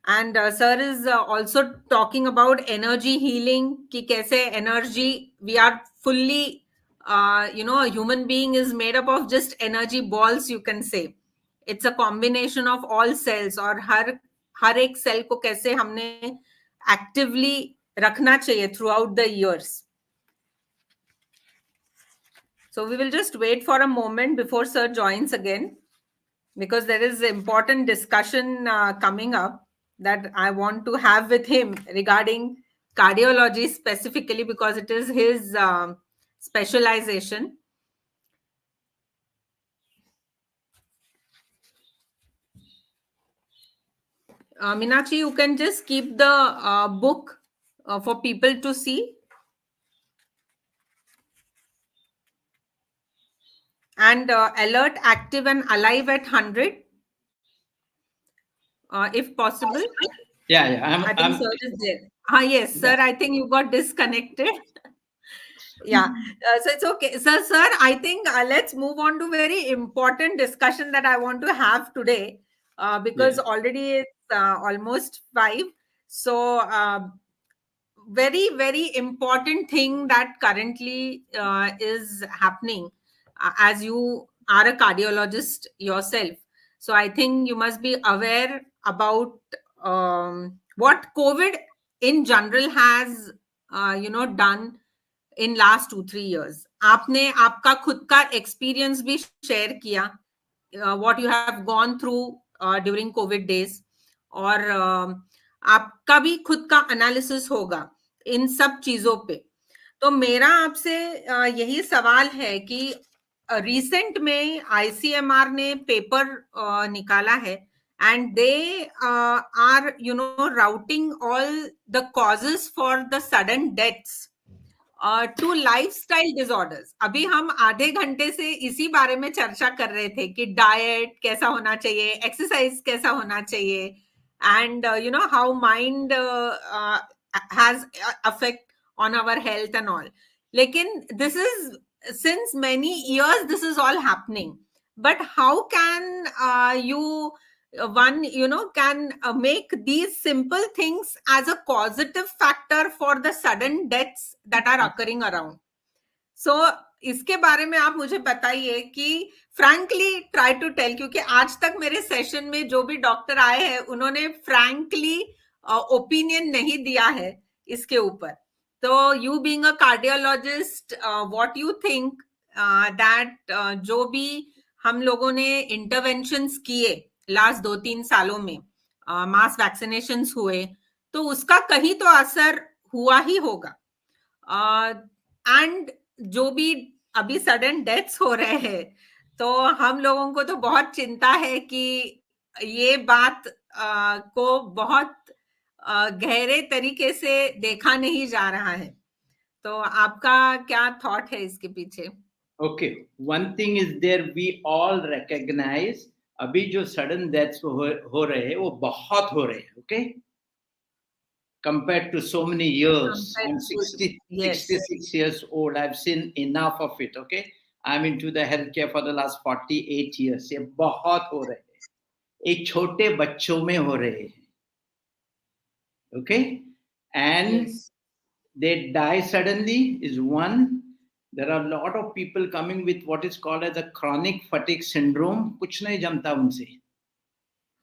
And sir is also talking about energy healing, कि कैसे energy, we are fully, a human being is made up of just energy balls, you can say. It's a combination of all cells, और हर एक cell को कैसे हमने actively रखना चाहिए through out the years. So we will just wait for a moment before sir joins again, because there is important discussion coming up that I want to have with him regarding cardiology specifically, because it is his specialization. Meenakshi, you can just keep the book for people to see. And alert, active and alive at 100, if possible. Yeah. I think sir is there. Yes, sir, I think you got disconnected. Yeah, so it's okay. Sir, I think let's move on to very important discussion that I want to have today, because already it's almost 5. So very, very important thing that currently is happening, as you are a cardiologist yourself. So I think you must be aware about what COVID in general has, done in last 2-3 years. आपने आपका खुद का experience भी share किया, what you have gone through during COVID days, और आपका भी खुद का analysis होगा इन सब चीजों पे. तो मेरा आपसे यही सवाल है कि रिसेंट में ICMR ने पेपर निकाला है, and they are routing all the causes for the sudden deaths to lifestyle disorders. अभी हम आधे घंटे से इसी बारे में चर्चा कर रहे थे कि डाइट कैसा होना चाहिए, एक्सरसाइज कैसा होना चाहिए, and how mind has effect on our health and all. लेकिन this is since many years this is all happening, but how can can make these simple things as a causative factor for the sudden deaths that are occurring around? So इसके बारे में आप मुझे बताइए कि frankly try to tell, क्योंकि आज तक मेरे सेशन में जो भी डॉक्टर आए हैं उन्होंने frankly ओपिनियन नहीं दिया है इसके ऊपर. तो you being a cardiologist, what you think that जो भी हम लोगों ने इंटरवेंशंस किए लास्ट 2-3 सालों में, मास वैक्सीनेशंस हुए, तो उसका कहीं तो असर हुआ ही होगा। एंड जो भी अभी सडन डेथ्स हो रहे हैं, तो हम लोगों को तो बहुत चिंता है कि ये बात को बहुत गहरे तरीके से देखा नहीं जा रहा है। तो आपका क्या थॉट है इसके पीछे? Okay, one thing is there, we all recognise अभी जो सडन डेथ्स हो रहे हैं वो बहुत हो रहे हैं, okay, compared to so many years. I'm 66 years old. I've seen enough of it, okay? I'm into the healthcare for the last 48 years. ये बहुत हो रहे हैं, एक छोटे बच्चों में हो रहे हैं, okay? And they die suddenly is one. There are a lot of people coming with what is called as a chronic fatigue syndrome. कुछ नहीं जमता उनसे.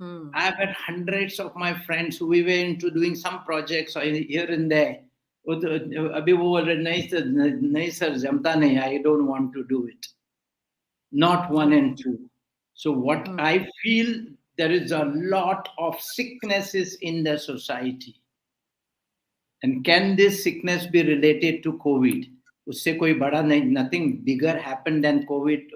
I've had hundreds of my friends who we were into doing some projects here and there. अभी वो बोल रहे नहीं sir जमता नहीं, I don't want to do it. Not one and two. So what I feel, there is a lot of sicknesses in the society. And can this sickness be related to COVID? उससे कोई बड़ा नहीं, nothing bigger happened than COVID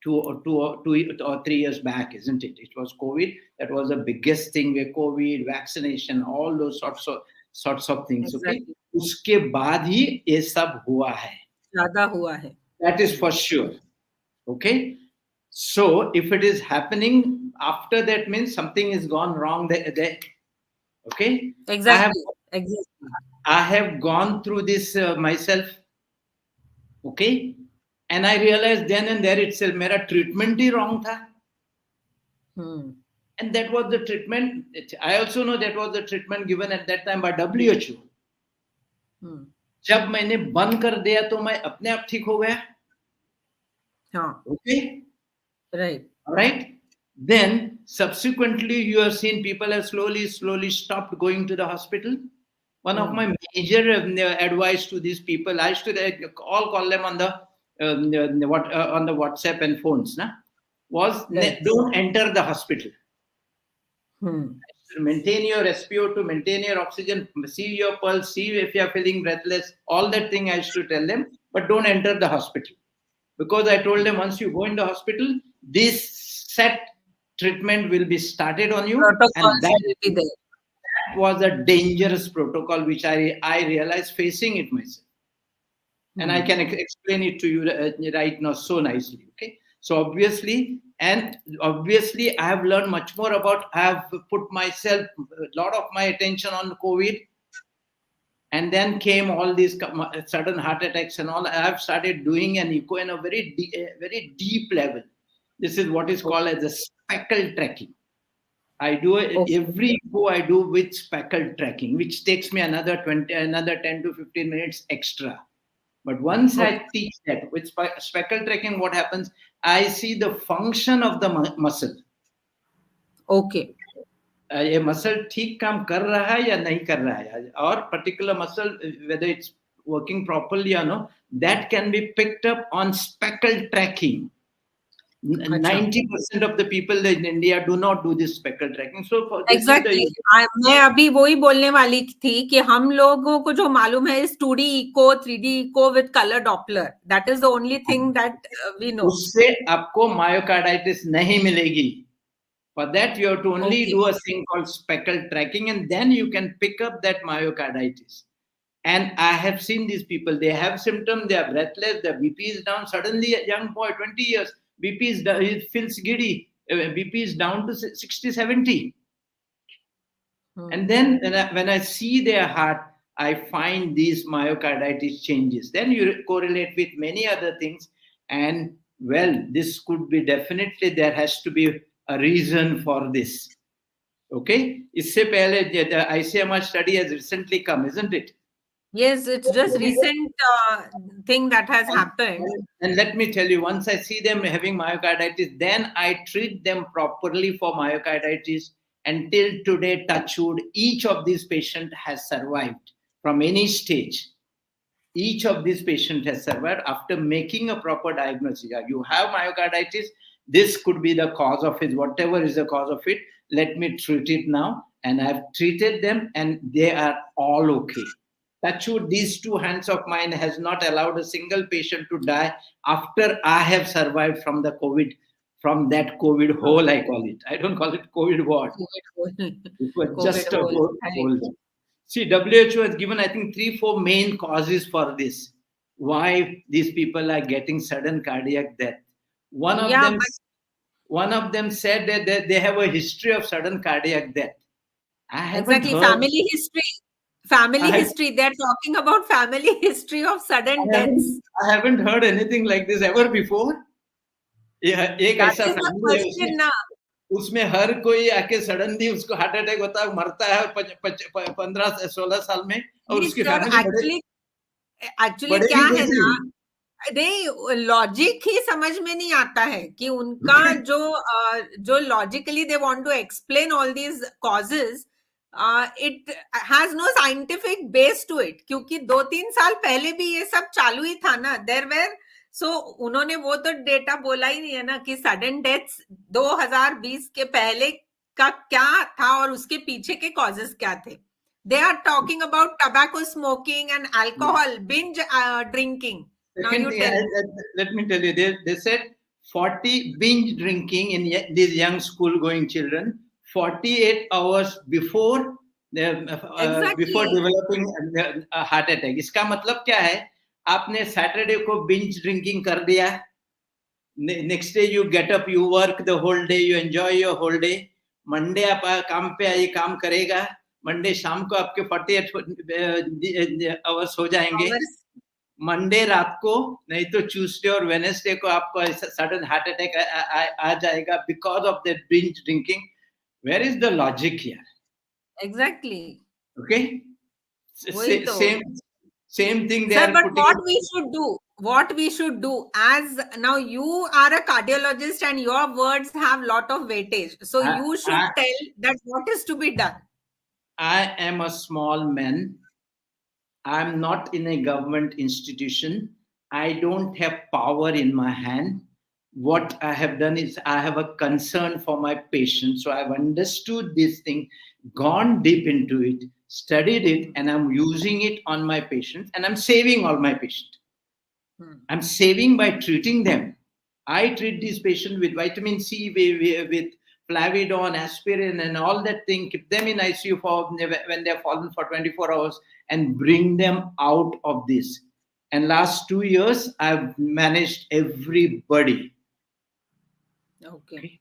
2 or 3 years back, isn't it? It was COVID. That was the biggest thing, where COVID, vaccination, all those sorts of things. Okay. उसके बाद ही ये सब हुआ है. ज़्यादा हुआ है. That is for sure. Okay. So if it is happening after that, means something is gone wrong there. Okay. Exactly. I have gone through this myself. Okay. And I realized then and there itself, मेरा treatment ही wrong था. And that was the treatment. I also know that was the treatment given at that time by WHO. जब मैंने बंद कर दिया तो मैं अपने आप ठीक हो गया. हाँ. Okay. Right. Right. Then subsequently, you have seen people have slowly stopped going to the hospital. One of my major advice to these people, I used to all call them on the on the WhatsApp and phones, was don't enter the hospital. Maintain your SpO2, maintain your oxygen, see your pulse, see if you are feeling breathless, all that thing I used to tell them, but don't enter the hospital. Because I told them, once you go in the hospital, this set treatment will be started on you. And that was a dangerous protocol, which I realized facing it myself. And I can explain it to you right now so nicely. Okay. So obviously, I have learned much more about, I have put myself, a lot of my attention on COVID. And then came all these sudden heart attacks and all. I have started doing an echo in a very deep level. This is what is called as a speckle tracking. I do every echo I do with speckle tracking, which takes me another 10 to 15 minutes extra. But once I teach that with speckle tracking, what happens? I see the function of the muscle. Okay. ये muscle ठीक काम कर रहा है या नहीं कर रहा है, और particular muscle whether it's working properly or no, that can be picked up on speckle tracking. 90% of the people in India do not do this speckle tracking. So for exactly, मैं अभी वही बोलने वाली थी कि हम लोगों को जो मालूम है is 2D echo, 3D echo with color Doppler. That is the only thing that we know. उससे आपको myocarditis नहीं मिलेगी. For that, you have to only do a thing called speckle tracking, and then you can pick up that myocarditis. And I have seen these people, they have symptoms, they are breathless, their BP is down. Suddenly, a young boy, 20 years, BP is down, he feels giddy, BP is down to 60, 70. And then when I see their heart, I find these myocarditis changes. Then you correlate with many other things. And well, this could be definitely, there has to be a reason for this. Okay? इससे पहले the ICMR study has recently come, isn't it? Yes, it's just recent thing that has happened. And let me tell you, once I see them having myocarditis, then I treat them properly for myocarditis. Until today, touch wood, each of these patients has survived from any stage. Each of these patients has survived after making a proper diagnosis. You have myocarditis, this could be the cause of it, whatever is the cause of it, let me treat it now. and I've treated them, and they are all okay. Touch wood, these two hands of mine has not allowed a single patient to die after I have survived from the COVID, from that COVID hole, I call it. I don't call it COVID ward. It was just a hole. See, WHO has given, I think, 3-4 main causes for this. Why these people are getting sudden cardiac death. One of them said that they have a history of sudden cardiac death. Exactly, family history. Family history. They're talking about family history of sudden deaths. I haven't heard anything like this ever before. एक ऐसा family है उसमें हर कोई आके suddenly उसको heart attack होता है, मरता है 15-16 साल में, और उसकी फैमिली एक्चुअली क्या है ना, नहीं, लॉजिक ही समझ में नहीं आता है कि उनका जो logically they want to explain all these causes, it has no scientific base to it, क्योंकि 2-3 साल पहले भी ये सब चालू ही था ना, देयर वेर, सो उन्होंने वो तो डेटा बोला ही नहीं है ना कि सडन डेथ्स 2020 के पहले का क्या था और उसके पीछे के कॉजेस क्या थे. They are talking about tobacco smoking and alcohol, binge drinking. Let me tell you, they said 40 binge drinking in these young school-going children 48 hours before before developing a heart attack. इसका मतलब क्या है? आपने Saturday को binge drinking कर दिया, next day you get up, you work the whole day, you enjoy your whole day. Monday आप काम पे आइए, काम करेगा, मंडे शाम को आपके 48 आवर्स हो जाएंगे, मंडे रात को, नहीं तो ट्यूसडे और वेडनेसडे को आपको सडन हार्ट अटैक आ जाएगा because of that binge drinking. Where is the logic here? Exactly. Okay, same thing they Sir, are but putting. what we should do, as now you are a cardiologist and your words have lot of weightage, so you should tell that what is to be done. I am a small man. I'm not in a government institution. I don't have power in my hand. What I have done is I have a concern for my patients. So I've understood this thing, gone deep into it, studied it, and I'm using it on my patients, and I'm saving all my patients. I'm saving by treating them. I treat these patients with vitamin C, with Flavidon, aspirin, and all that thing, keep them in ICU for when they're fallen for 24 hours and bring them out of this. And last 2 years, I've managed everybody. Okay.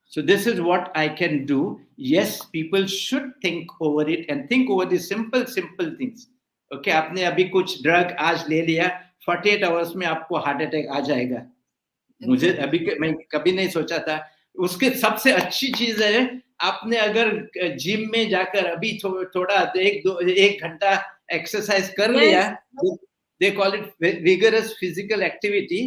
So this is what I can do. Yes, people should think over it and think over the simple things. Okay, आपने अभी कुछ drug आज ले लिया, 48 hours में आपको heart attack आ जाएगा. मुझे अभी मैं कभी नहीं सोचा था. उसके सबसे अच्छी चीज है, आपने अगर जिम में जाकर अभी थोड़ा 1 घंटा एक्सरसाइज कर लिया, they call it vigorous physical activity,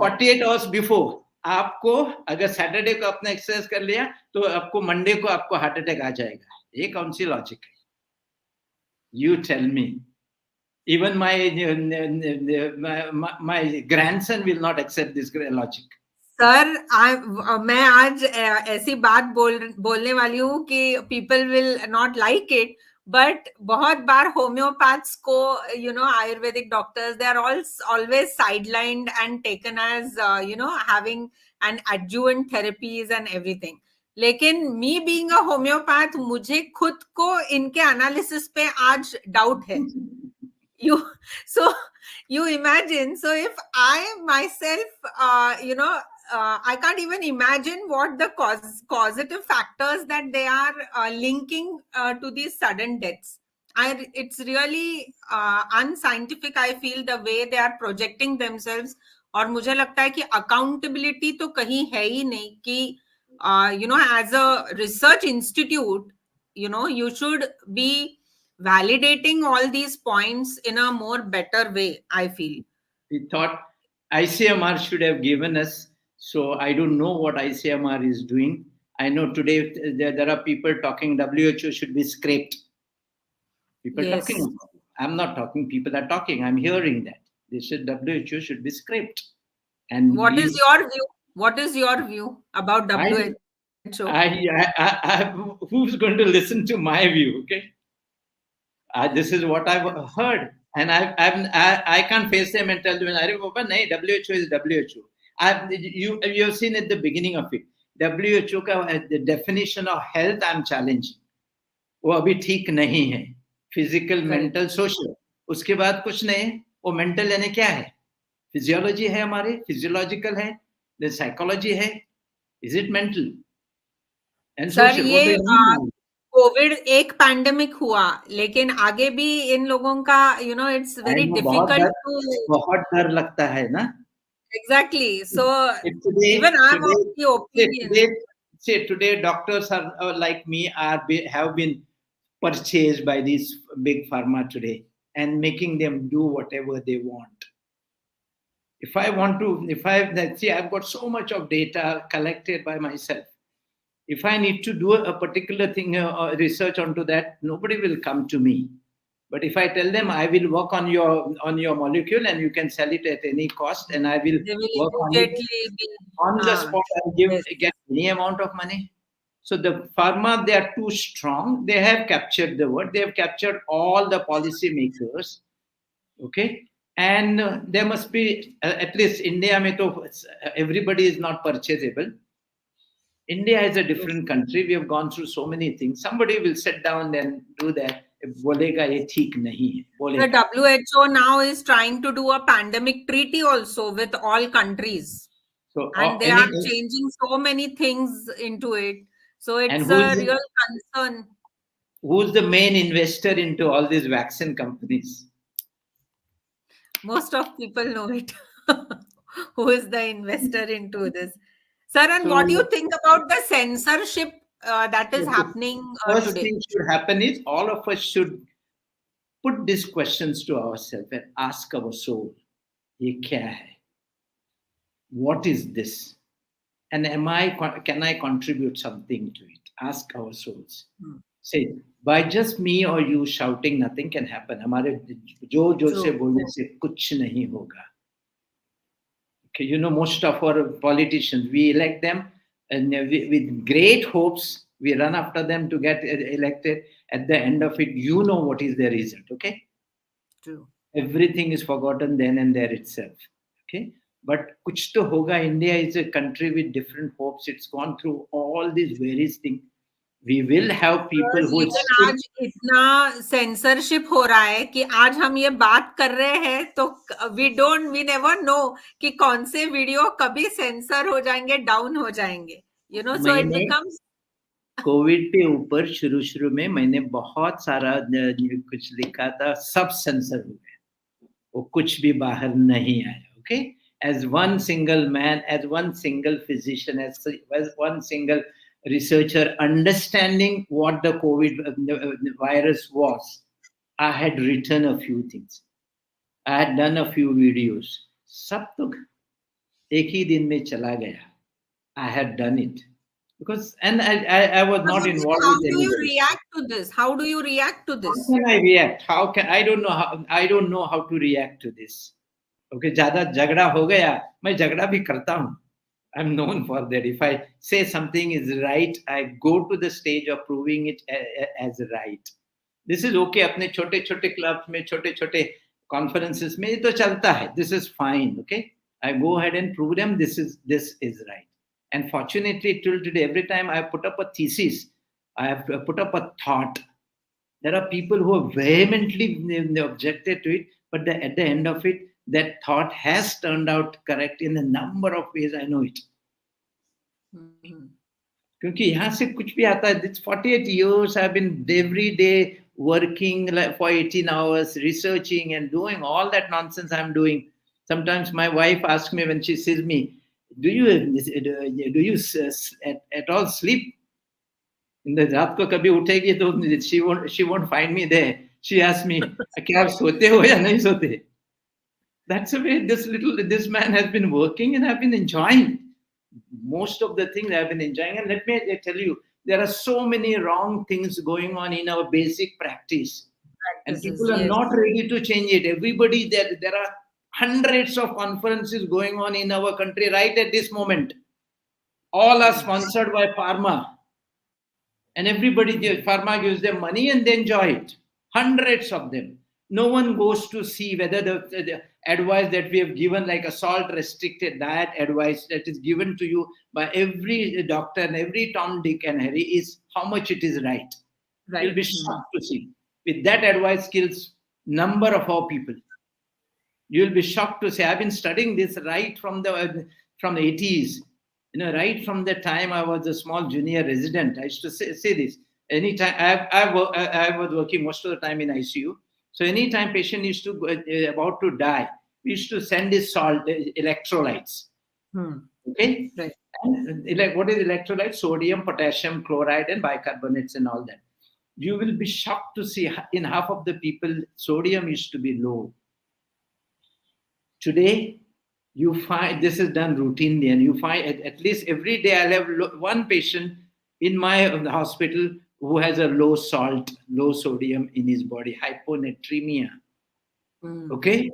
48 hours before आपको, अगर सैटरडे को आपने एक्सरसाइज कर लिया तो आपको मंडे को आपको हार्ट अटैक आ जाएगा. ये कौन सी लॉजिक है? You tell me. Even my grandson will not accept this logic. Sir, मैं आज ऐसी बात बोलने वाली हूँ कि people will not like it, but बहुत बार होम्योपैथ्स को, Ayurvedic doctors, they are always sidelined and taken as having an adjuvant therapies and everything. लेकिन me being a homeopath, मुझे खुद को इनके एनालिसिस पे आज डाउट है. You imagine, so if I myself, I can't even imagine what the causative factors that they are linking to these sudden deaths. It's really unscientific, I feel, the way they are projecting themselves. और मुझे लगता है कि accountability तो कहीं है ही नहीं कि, as a research institute, you should be validating all these points in a more better way, I feel. We thought ICMR should have given us, so I don't know what ICMR is doing. I know today there are people talking WHO should be scraped. People talking. I'm not talking, people are talking. I'm hearing that. They said WHO should be scraped. And what is your view? What is your view about WHO? who's going to listen to my view? Okay, this is what I've heard, and I can't face them and tell them, "Arey Baba, nahi, WHO is WHO." You've seen at the beginning of it, WHO का the definition of health I'm challenging. वो अभी ठीक नहीं है, physical, mental, social. उसके बाद कुछ नहीं है. वो मेंटल यानी क्या है? फिजियोलॉजी है हमारे, फिजियोलॉजिकल है, द साइकोलॉजी है. Is it mental and sir ये कोविड एक पैंडेमिक हुआ, लेकिन आगे भी इन लोगों का इट्स वेरी डिफिकल्ट टू, बहुत डर लगता है ना. Exactly. So even I have the opinion. Today doctors are like me have been purchased by these big pharma today and making them do whatever they want. If I've got so much of data collected by myself. If I need to do a particular thing, research onto that, nobody will come to me. But if I tell them I will work on your molecule and you can sell it at any cost, and I will work on the spot, I'll get any amount of money. So the pharma, they are too strong. They have captured the world. They have captured all the policy makers. Okay. And there must be, at least India, everybody is not purchasable. India is a different country. We have gone through so many things. Somebody will sit down and do that. बोलेगा ये ठीक नहीं है. The WHO now is trying to do a pandemic treaty also with all countries. So, and they are changing so many things into it. So it's a real concern. Who's the main investor into all these vaccine companies? Most of people know it. Who is the investor into this? Sir, and what do you think about the censorship that is happening today? First thing should happen is all of us should put these questions to ourselves and ask our soul, ye kya hai? What is this? And can I contribute something to it? Ask our souls. Say, by just me or you shouting, nothing can happen. Hamare jo se bolne se kuch nahi hoga. Okay, most of our politicians, we elect them and with great hopes, we run after them to get elected. At the end of it, what is the result, okay? True. Everything is forgotten then and there itself, okay? But kuch to hoga. India is a country with different hopes. It's gone through all these various things. We will have people who... आज इतना censorship हो रहा है कि आज हम ये बात कर रहे हैं तो we never know कि कौन से वीडियो कभी सेंसर हो जाएंगे, डाउन हो जाएंगे. So it becomes... कोविड के ऊपर शुरू में मैंने बहुत सारा कुछ लिखा था, सब सेंसर हो गए. वो कुछ भी बाहर नहीं आया. Okay? As one single man, as one single physician, as one single researcher understanding what the COVID virus was, I had written a few things. I had done a few videos. सब तो एक ही दिन में चला गया. I had done it. Because I was not involved with anybody. How do you react to this? How do you react to this? How can I react? I don't know how to react to this. Okay, ज़्यादा झगड़ा हो गया, मैं झगड़ा भी करता हूँ. I'm known for that. If I say something is right, I go to the stage of proving it as right. This is okay. अपने छोटे clubs में, छोटे conferences में ये तो चलता है. This is fine. Okay, I go ahead and prove them. This is right. And fortunately, till today, every time I put up a thesis, I have put up a thought. There are people who have vehemently objected to it, but at the end of it, that thought has turned out correct in a number of ways. I know it. क्योंकि यहाँ से कुछ भी आता है. It's 48 years I've been every day working for 18 hours, researching and doing all that nonsense I'm doing. Sometimes my wife asks me when she sees me, do you at all sleep? In the रात को कभी उठेगी तो she won't find me there. She asks me, क्या आप सोते हो या नहीं सोते? That's the way this man has been working, and I've been enjoying most of the things I've been enjoying. And let me tell you, there are so many wrong things going on in our basic practice, and people are not ready to change it. Everybody, there are hundreds of conferences going on in our country right at this moment. All are sponsored by pharma. And everybody, pharma gives them money and they enjoy it. Hundreds of them. No one goes to see whether the advice that we have given, like a salt restricted diet advice that is given to you by every doctor and every Tom, Dick and Harry, is how much it is right. You'll be shocked to see. With that advice kills number of our people. You'll be shocked to say, I've been studying this right from the 80s. Right from the time I was a small junior resident. I used to say this. Anytime I was working most of the time in ICU. So anytime patient used to about to die, we used to send his salt, electrolytes. Okay? Right. And what is electrolyte? Sodium, potassium, chloride, and bicarbonates and all that. You will be shocked to see in half of the people, sodium used to be low. Today, you find this is done routinely, and you find at least every day I'll have one patient in my hospital who has a low salt, low sodium in his body, hyponatremia. Okay?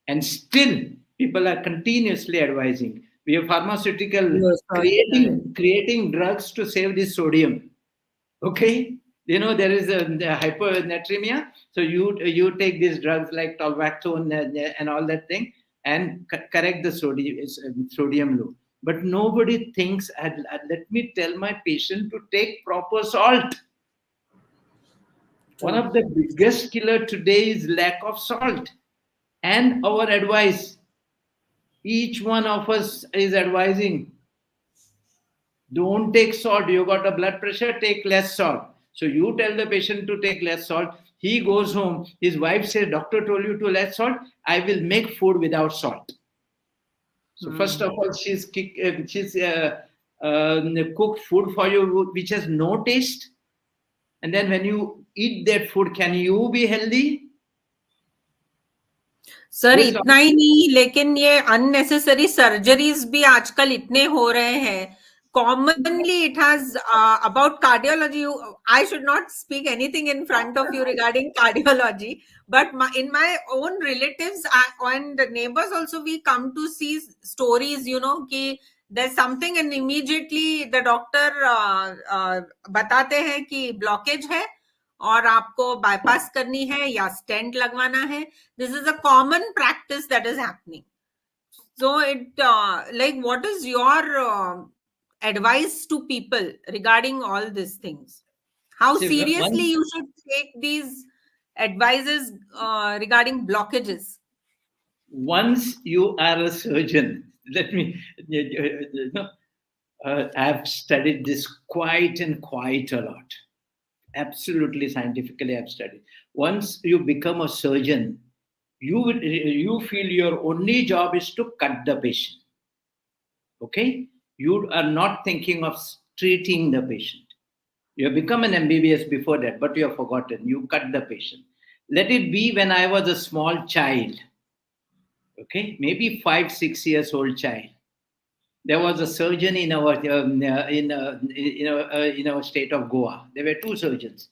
And still, people are continuously advising. We have pharmaceutical creating drugs to save this sodium. Okay? There is a hyponatremia. So you take these drugs like tolvaptan and all that thing and correct the sodium low. But nobody thinks, let me tell my patient to take proper salt. One of the biggest killer today is lack of salt. And our advice, each one of us is advising, don't take salt. You got a blood pressure, take less salt. So you tell the patient to take less salt. He goes home. His wife says, doctor told you to less salt. I will make food without salt. So first of all, she's cooked food for you which has no taste. And then when you eat that food, can you be healthy? Sir इतना ही नहीं, लेकिन ये unnecessary surgeries भी आजकल इतने हो रहे हैं. Commonly, it has about cardiology. I should not speak anything in front of you regarding cardiology, but in my own relatives and neighbors also, we come to see stories, कि there's something and immediately the doctor बताते हैं कि blockage है और आपको bypass करनी है या stent लगवाना है. This is a common practice that is happening. So what is your advice to people regarding all these things? How seriously you should take these advices regarding blockages? Once you are a surgeon, I've studied this quite a lot. Absolutely scientifically I've studied. Once you become a surgeon, you feel your only job is to cut the patient. Okay? You are not thinking of treating the patient. You have become an MBBS before that, but you have forgotten. You cut the patient. Let it be when I was a small child. Okay, maybe 5-6 years old child. There was a surgeon in our state of Goa. There were two surgeons.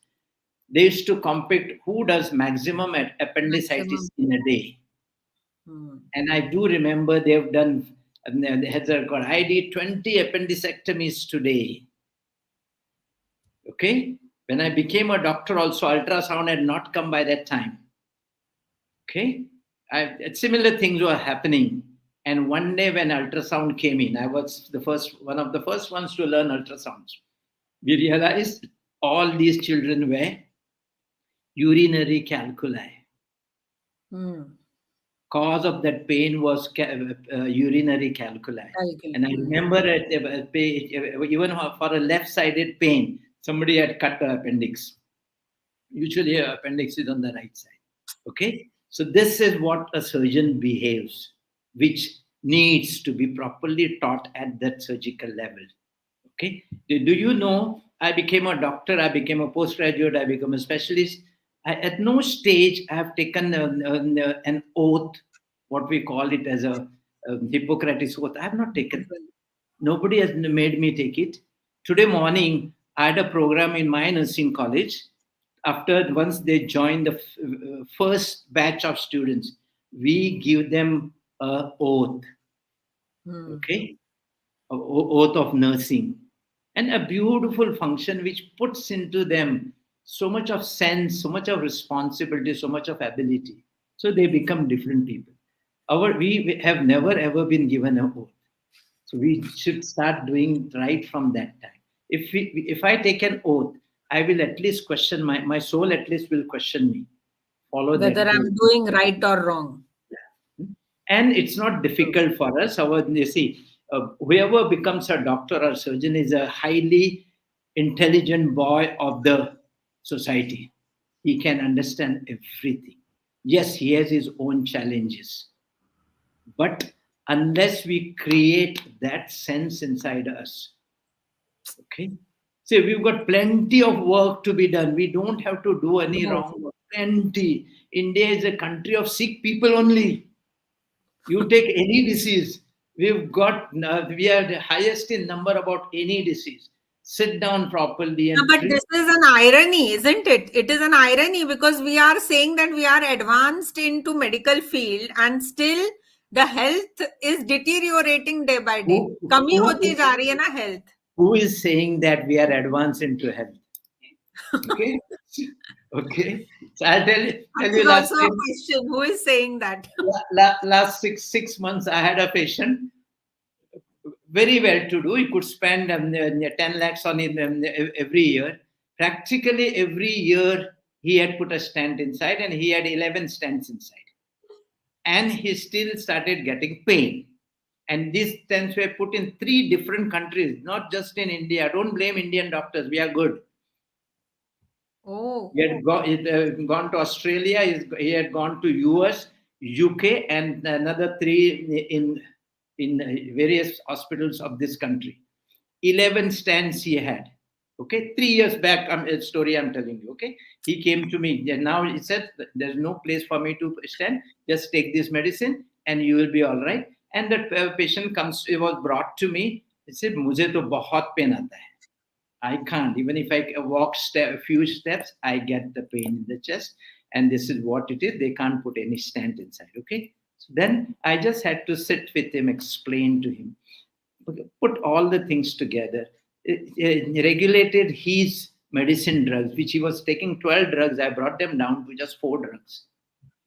They used to compete who does maximum appendicitis in a day. And I do remember they've done. I did 20 appendicectomies today. Okay? When I became a doctor also, ultrasound had not come by that time. Okay? Similar things were happening. And one day when ultrasound came in, I was one of the first ones to learn ultrasounds. We realized all these children were urinary calculi. Cause of that pain was urinary calculi. And I remember even for a left-sided pain, somebody had cut the appendix. Usually appendix is on the right side. Okay? So this is what a surgeon behaves, which needs to be properly taught at that surgical level. Okay? Do you know, I became a doctor, I became a postgraduate, I became a specialist. At no stage I have taken an oath, what we call it as a Hippocratic oath. I have not taken. Nobody has made me take it. Today morning, I had a program in my nursing college. Once they join the first batch of students, we give them an oath. Okay? oath of nursing, and a beautiful function which puts into them so much of sense, so much of responsibility, so much of ability. So they become different people. We have never ever been given an oath. So we should start doing right from that time. If I take an oath, I will at least question my soul at least will question me. Follow whether that I'm doing right or wrong. And it's not difficult for us. You see, whoever becomes a doctor or surgeon is a highly intelligent boy of the society. He can understand everything. Yes, he has his own challenges. But unless we create that sense inside us, okay? See, we've got plenty of work to be done. We don't have to do any wrong work. Plenty. India is a country of sick people only. You take any disease, we are the highest in number about any disease. Sit down properly and. No, but this is an irony, isn't it? It is an irony because we are saying that we are advanced into medical field and still the health is deteriorating day by day. Kami hoti ja rahi hai na health. Who is saying that we are advanced into health? Okay. Okay. So I'll tell you last also a question. Who is saying that? Last six months, I had a patient, very well to do. He could spend 10 lakhs on it every year. Practically every year, he had put a stent inside and he had 11 stents inside. And he still started getting pain. And these stents were put in 3 different countries, not just in India. Don't blame Indian doctors. We are good. Oh. He had gone to Australia, he had gone to US, UK, and another 3 in various hospitals of this country. 11 stents he had. Okay, 3 years back, a story I'm telling you. Okay, he came to me. Now he said, "There's no place for me to stent. Just take this medicine, and you will be all right." And the patient was brought to me. He said, "Mujhe to bahut pain aata hai. I can't. Even if I walk a few steps, I get the pain in the chest. And this is what it is. They can't put any stent inside." Okay. So then I just had to sit with him, explain to him, put all the things together. Regulated his medicine drugs, which he was taking 12 drugs. I brought them down to just 4 drugs.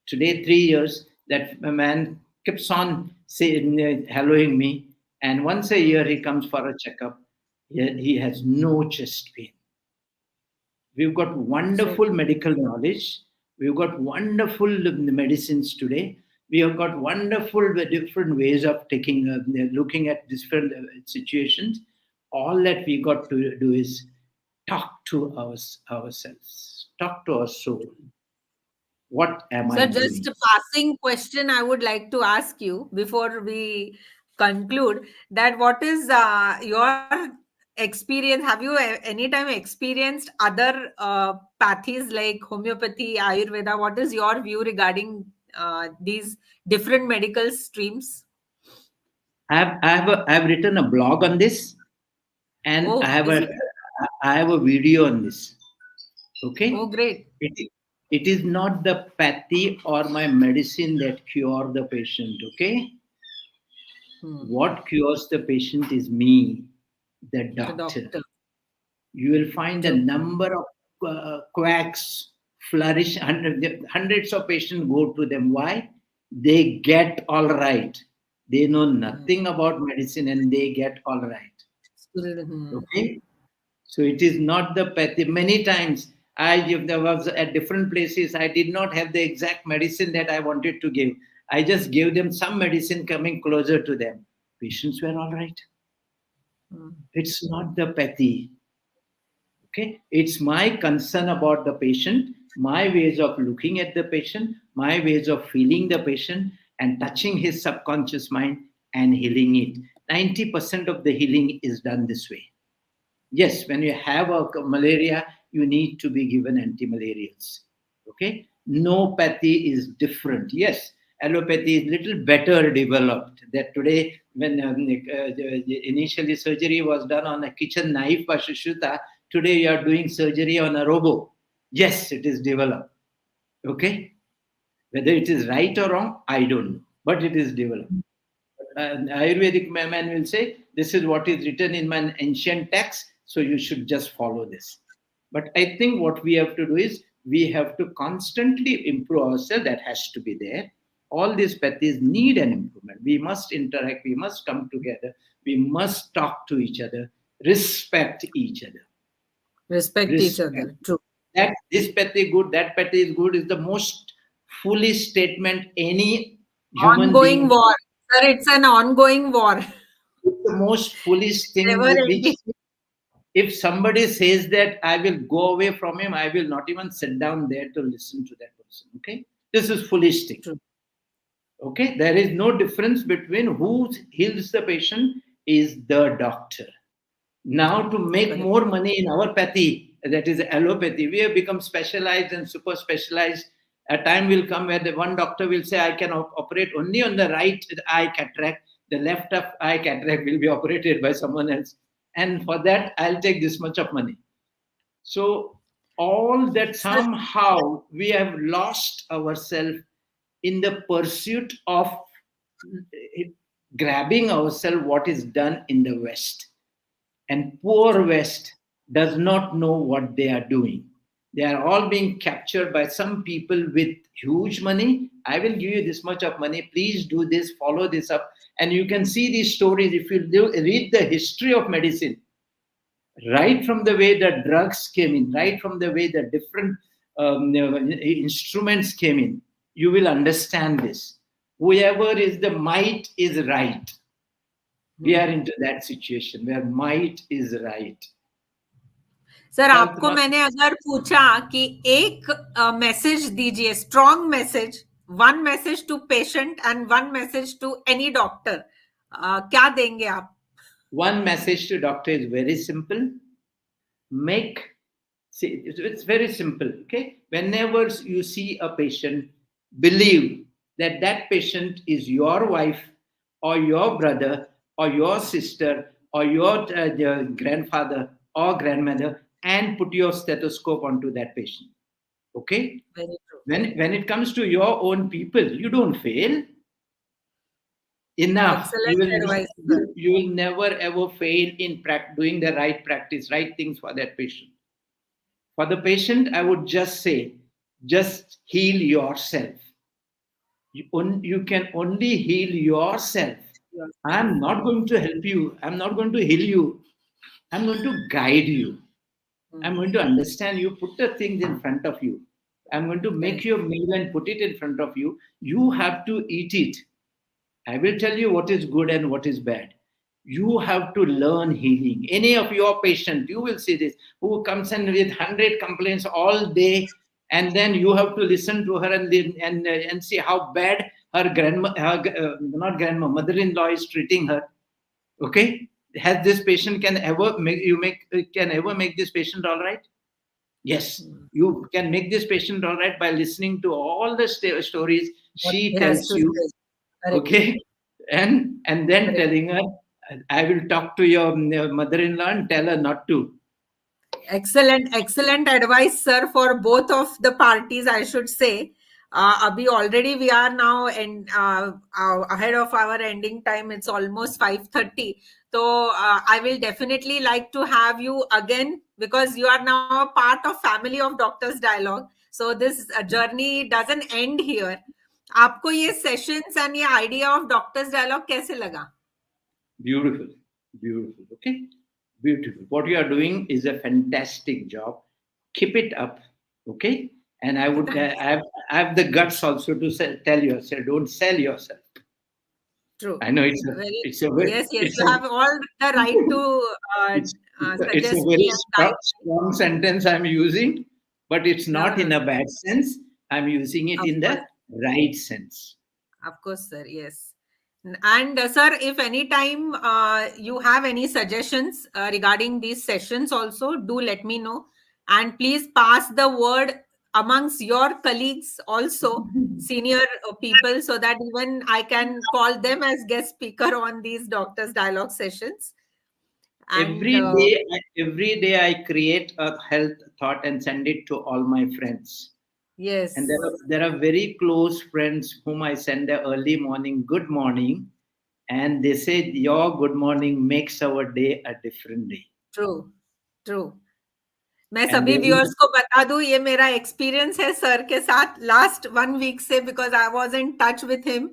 Today, 3 years, that man keeps on hallowing me. And once a year, he comes for a checkup. He has no chest pain. We've got wonderful medical knowledge. We've got wonderful medicines today. We have got wonderful different ways of looking at different situations. All that we got to do is talk to ourselves, talk to our soul. What am I doing? Just a passing question I would like to ask you before we conclude, that what is your experience? Have you anytime experienced other pathies like homeopathy, Ayurveda? What is your view regarding these different medical streams? I've written a blog on this, and I have a video on this. Okay. Oh, great. It is not the pathy or my medicine that cure the patient. Okay. What cures the patient is me, the doctor. You will find a number of quacks flourish. Hundreds of patients go to them. Why? They get all right. They know nothing about medicine and they get all right. Okay. So it is not the pathy. Many times there was at different places, I did not have the exact medicine that I wanted to give. I just gave them some medicine coming closer to them. Patients were all right. It's not the pathy. Okay. It's my concern about the patient, my ways of looking at the patient, my ways of feeling the patient and touching his subconscious mind and healing it. 90% of the healing is done this way. Yes, when you have a malaria, you need to be given anti-malarials. Okay. No pathy is different. Yes, allopathy is little better developed. That today, when initially surgery was done on a kitchen knife by Shushruta, today you are doing surgery on a robot. Yes, it is developed. Okay. Whether it is right or wrong, I don't know. But it is developed. Ayurvedic man will say, this is what is written in my ancient text, so you should just follow this. But I think what we have to do is we have to constantly improve ourselves. That has to be there. All these pathies need an improvement. We must interact. We must come together. We must talk to each other. Respect each other. Respect each other. True. That this pathy good, that pathy is good is the most foolish statement any human ongoing being. War. Sir, it's an ongoing war. It's the most foolish thing. Which, if somebody says that I will go away from him, I will not even sit down there to listen to that person. Okay? This is foolish thing. True. Okay? There is no difference between who heals the patient is the doctor. Now, to make more money in our pathy, that is allopathy, we have become specialized and super specialized. A time will come where the one doctor will say, I can operate only on the right eye cataract. The left eye cataract will be operated by someone else. And for that, I'll take this much of money. So all that somehow we have lost ourselves in the pursuit of grabbing ourselves what is done in the West. And poor West does not know what they are doing. They are all being captured by some people with huge money. I will give you this much of money. Please do this, follow this up. And you can see these stories if you read the history of medicine, right from the way the drugs came in, right from the way the different instruments came in, you will understand this. Whoever is the might is right. We are into that situation where might is right. Sir आपको मैंने अगर पूछा कि एक message दीजिए, strong message, one message to patient and one message to any doctor, क्या देंगे आप? One message to doctor is very simple. It's very simple. Okay, whenever you see a patient, believe that that patient is your wife or your brother or your sister or your grandfather or grandmother, and put your stethoscope onto that patient. Okay? Very true. When it comes to your own people, you don't fail. Enough. You will never ever fail in doing the right practice, right things for that patient. For the patient, I would just say, just heal yourself. You can only heal yourself. I'm not going to help you. I'm not going to heal you. I'm going to guide you. I'm going to understand you, put the things in front of you. I'm going to make your meal and put it in front of you. You have to eat it. I will tell you what is good and what is bad. You have to learn healing. Any of your patients, you will see this, who comes in with 100 complaints all day, and then you have to listen to her and see how bad her mother-in-law is treating her. Okay? Has this patient can ever make this patient all right? Yes, you can make this patient all right by listening to all the stories she tells you. Okay, and then telling her, I will talk to your mother-in-law and tell her not to. Excellent advice, sir, for both of the parties, I should say. Abhi already we are now ahead of our ending time. It's almost 5:30. So I will definitely like to have you again, because you are now a part of family of Doctors Dialogue. So this journey doesn't end here. आपको ये sessions and ये idea of doctors dialogue कैसे लगा? Beautiful. Okay, beautiful. What you are doing is a fantastic job. Keep it up. Okay, and I would I have the guts also to tell yourself, don't sell yourself. True. I know it's a yes. You have all the right to it's a very strong sentence I'm using, but it's not in a bad sense. I'm using it in the right sense. Of course, sir. Yes. And sir, if any time you have any suggestions regarding these sessions also, do let me know. And please pass the word amongst your colleagues also, senior people, so that even I can call them as guest speaker on these Doctors Dialogue sessions. And, every day I create a health thought and send it to all my friends. Yes. And there are very close friends whom I send the early morning, good morning. and they say your good morning makes our day a different day. True. मैं सभी viewers को बता दूं, ये मेरा experience है sir के साथ लास्ट 1 वीक से, because I was in touch with him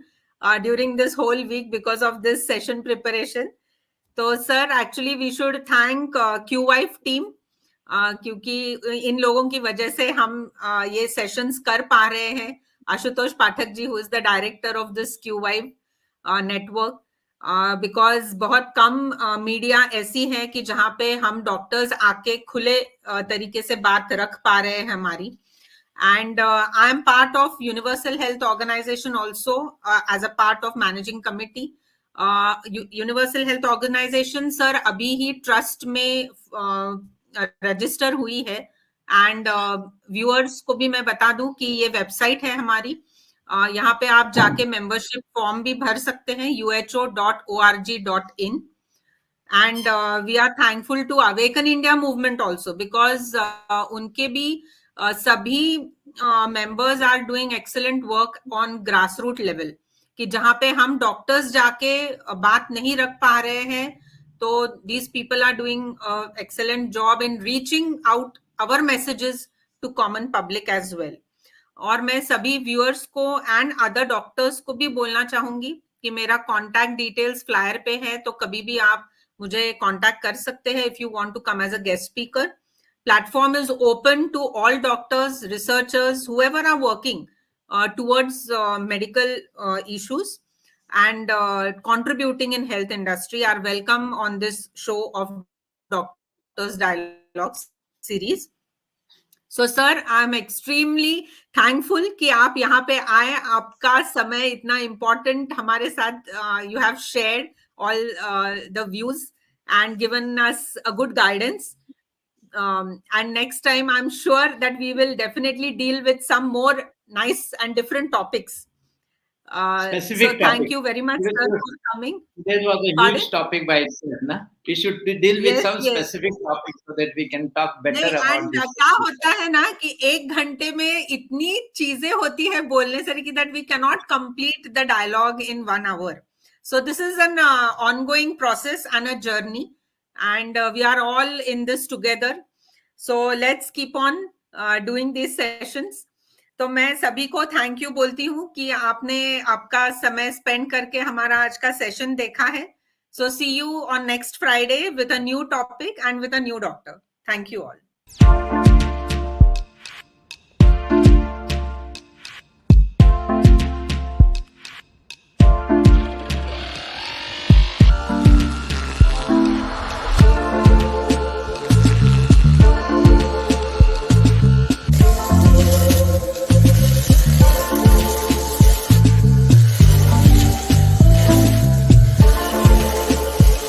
during this whole week because of this session preparation. तो sir actually we should thank QYF team, क्योंकि इन लोगों की वजह से हम ये सेशंस कर पा रहे हैं. Ashutosh Pathak ji, who is the director of this QYF network, because बहुत कम मीडिया ऐसी है कि जहां पे हम डॉक्टर्स आके खुले तरीके से बात रख पा रहे हैं हमारी. And I am part of universal health organisation also as a part of managing committee. Universal health organisation sir अभी ही ट्रस्ट में रजिस्टर हुई है. एंड व्यूअर्स को भी मैं बता दूं कि ये वेबसाइट है हमारी, यहाँ पे आप जाके मेंबरशिप फॉर्म भी भर सकते हैं, uho.org.in. And we are thankful to awaken India movement also, because उनके भी सभी members are doing excellent work on grass root level, कि जहां पे हम डॉक्टर्स जाके बात नहीं रख पा रहे हैं, तो these people are doing excellent job in reaching out our messages to common public as well. और मैं सभी व्यूअर्स को एंड अदर डॉक्टर्स को भी बोलना चाहूंगी कि मेरा कॉन्टैक्ट डिटेल्स फ्लायर पे है, तो कभी भी आप मुझे कॉन्टैक्ट कर सकते हैं if you want to come as a guest speaker. Platform is open to all doctors, researchers, whoever are working towards medical issues and contributing in health industry are welcome on this show of Doctors Dialogue series. So sir, I am extremely thankful कि आप यहाँ पे आए, आपका समय इतना important हमारे साथ, you have shared all the views and given us a good guidance. And next time I'm sure that we will definitely deal with some more nice and different topics. So thank you very much sir for coming. That was a huge topic by itself, na? We should deal with some specific topics so that we can talk better about this. क्या होता है ना कि 1 घंटे में इतनी चीजें होती है बोलने से कि that we cannot complete the dialogue in 1 hour. So this is an ongoing process and a journey, and we are all in this together. So let's keep on doing these sessions. तो मैं सभी को thank you बोलती हूँ कि आपने आपका समय स्पेंड करके हमारा आज का सेशन देखा है. So see you on next Friday with a new topic and with a new doctor. Thank you all.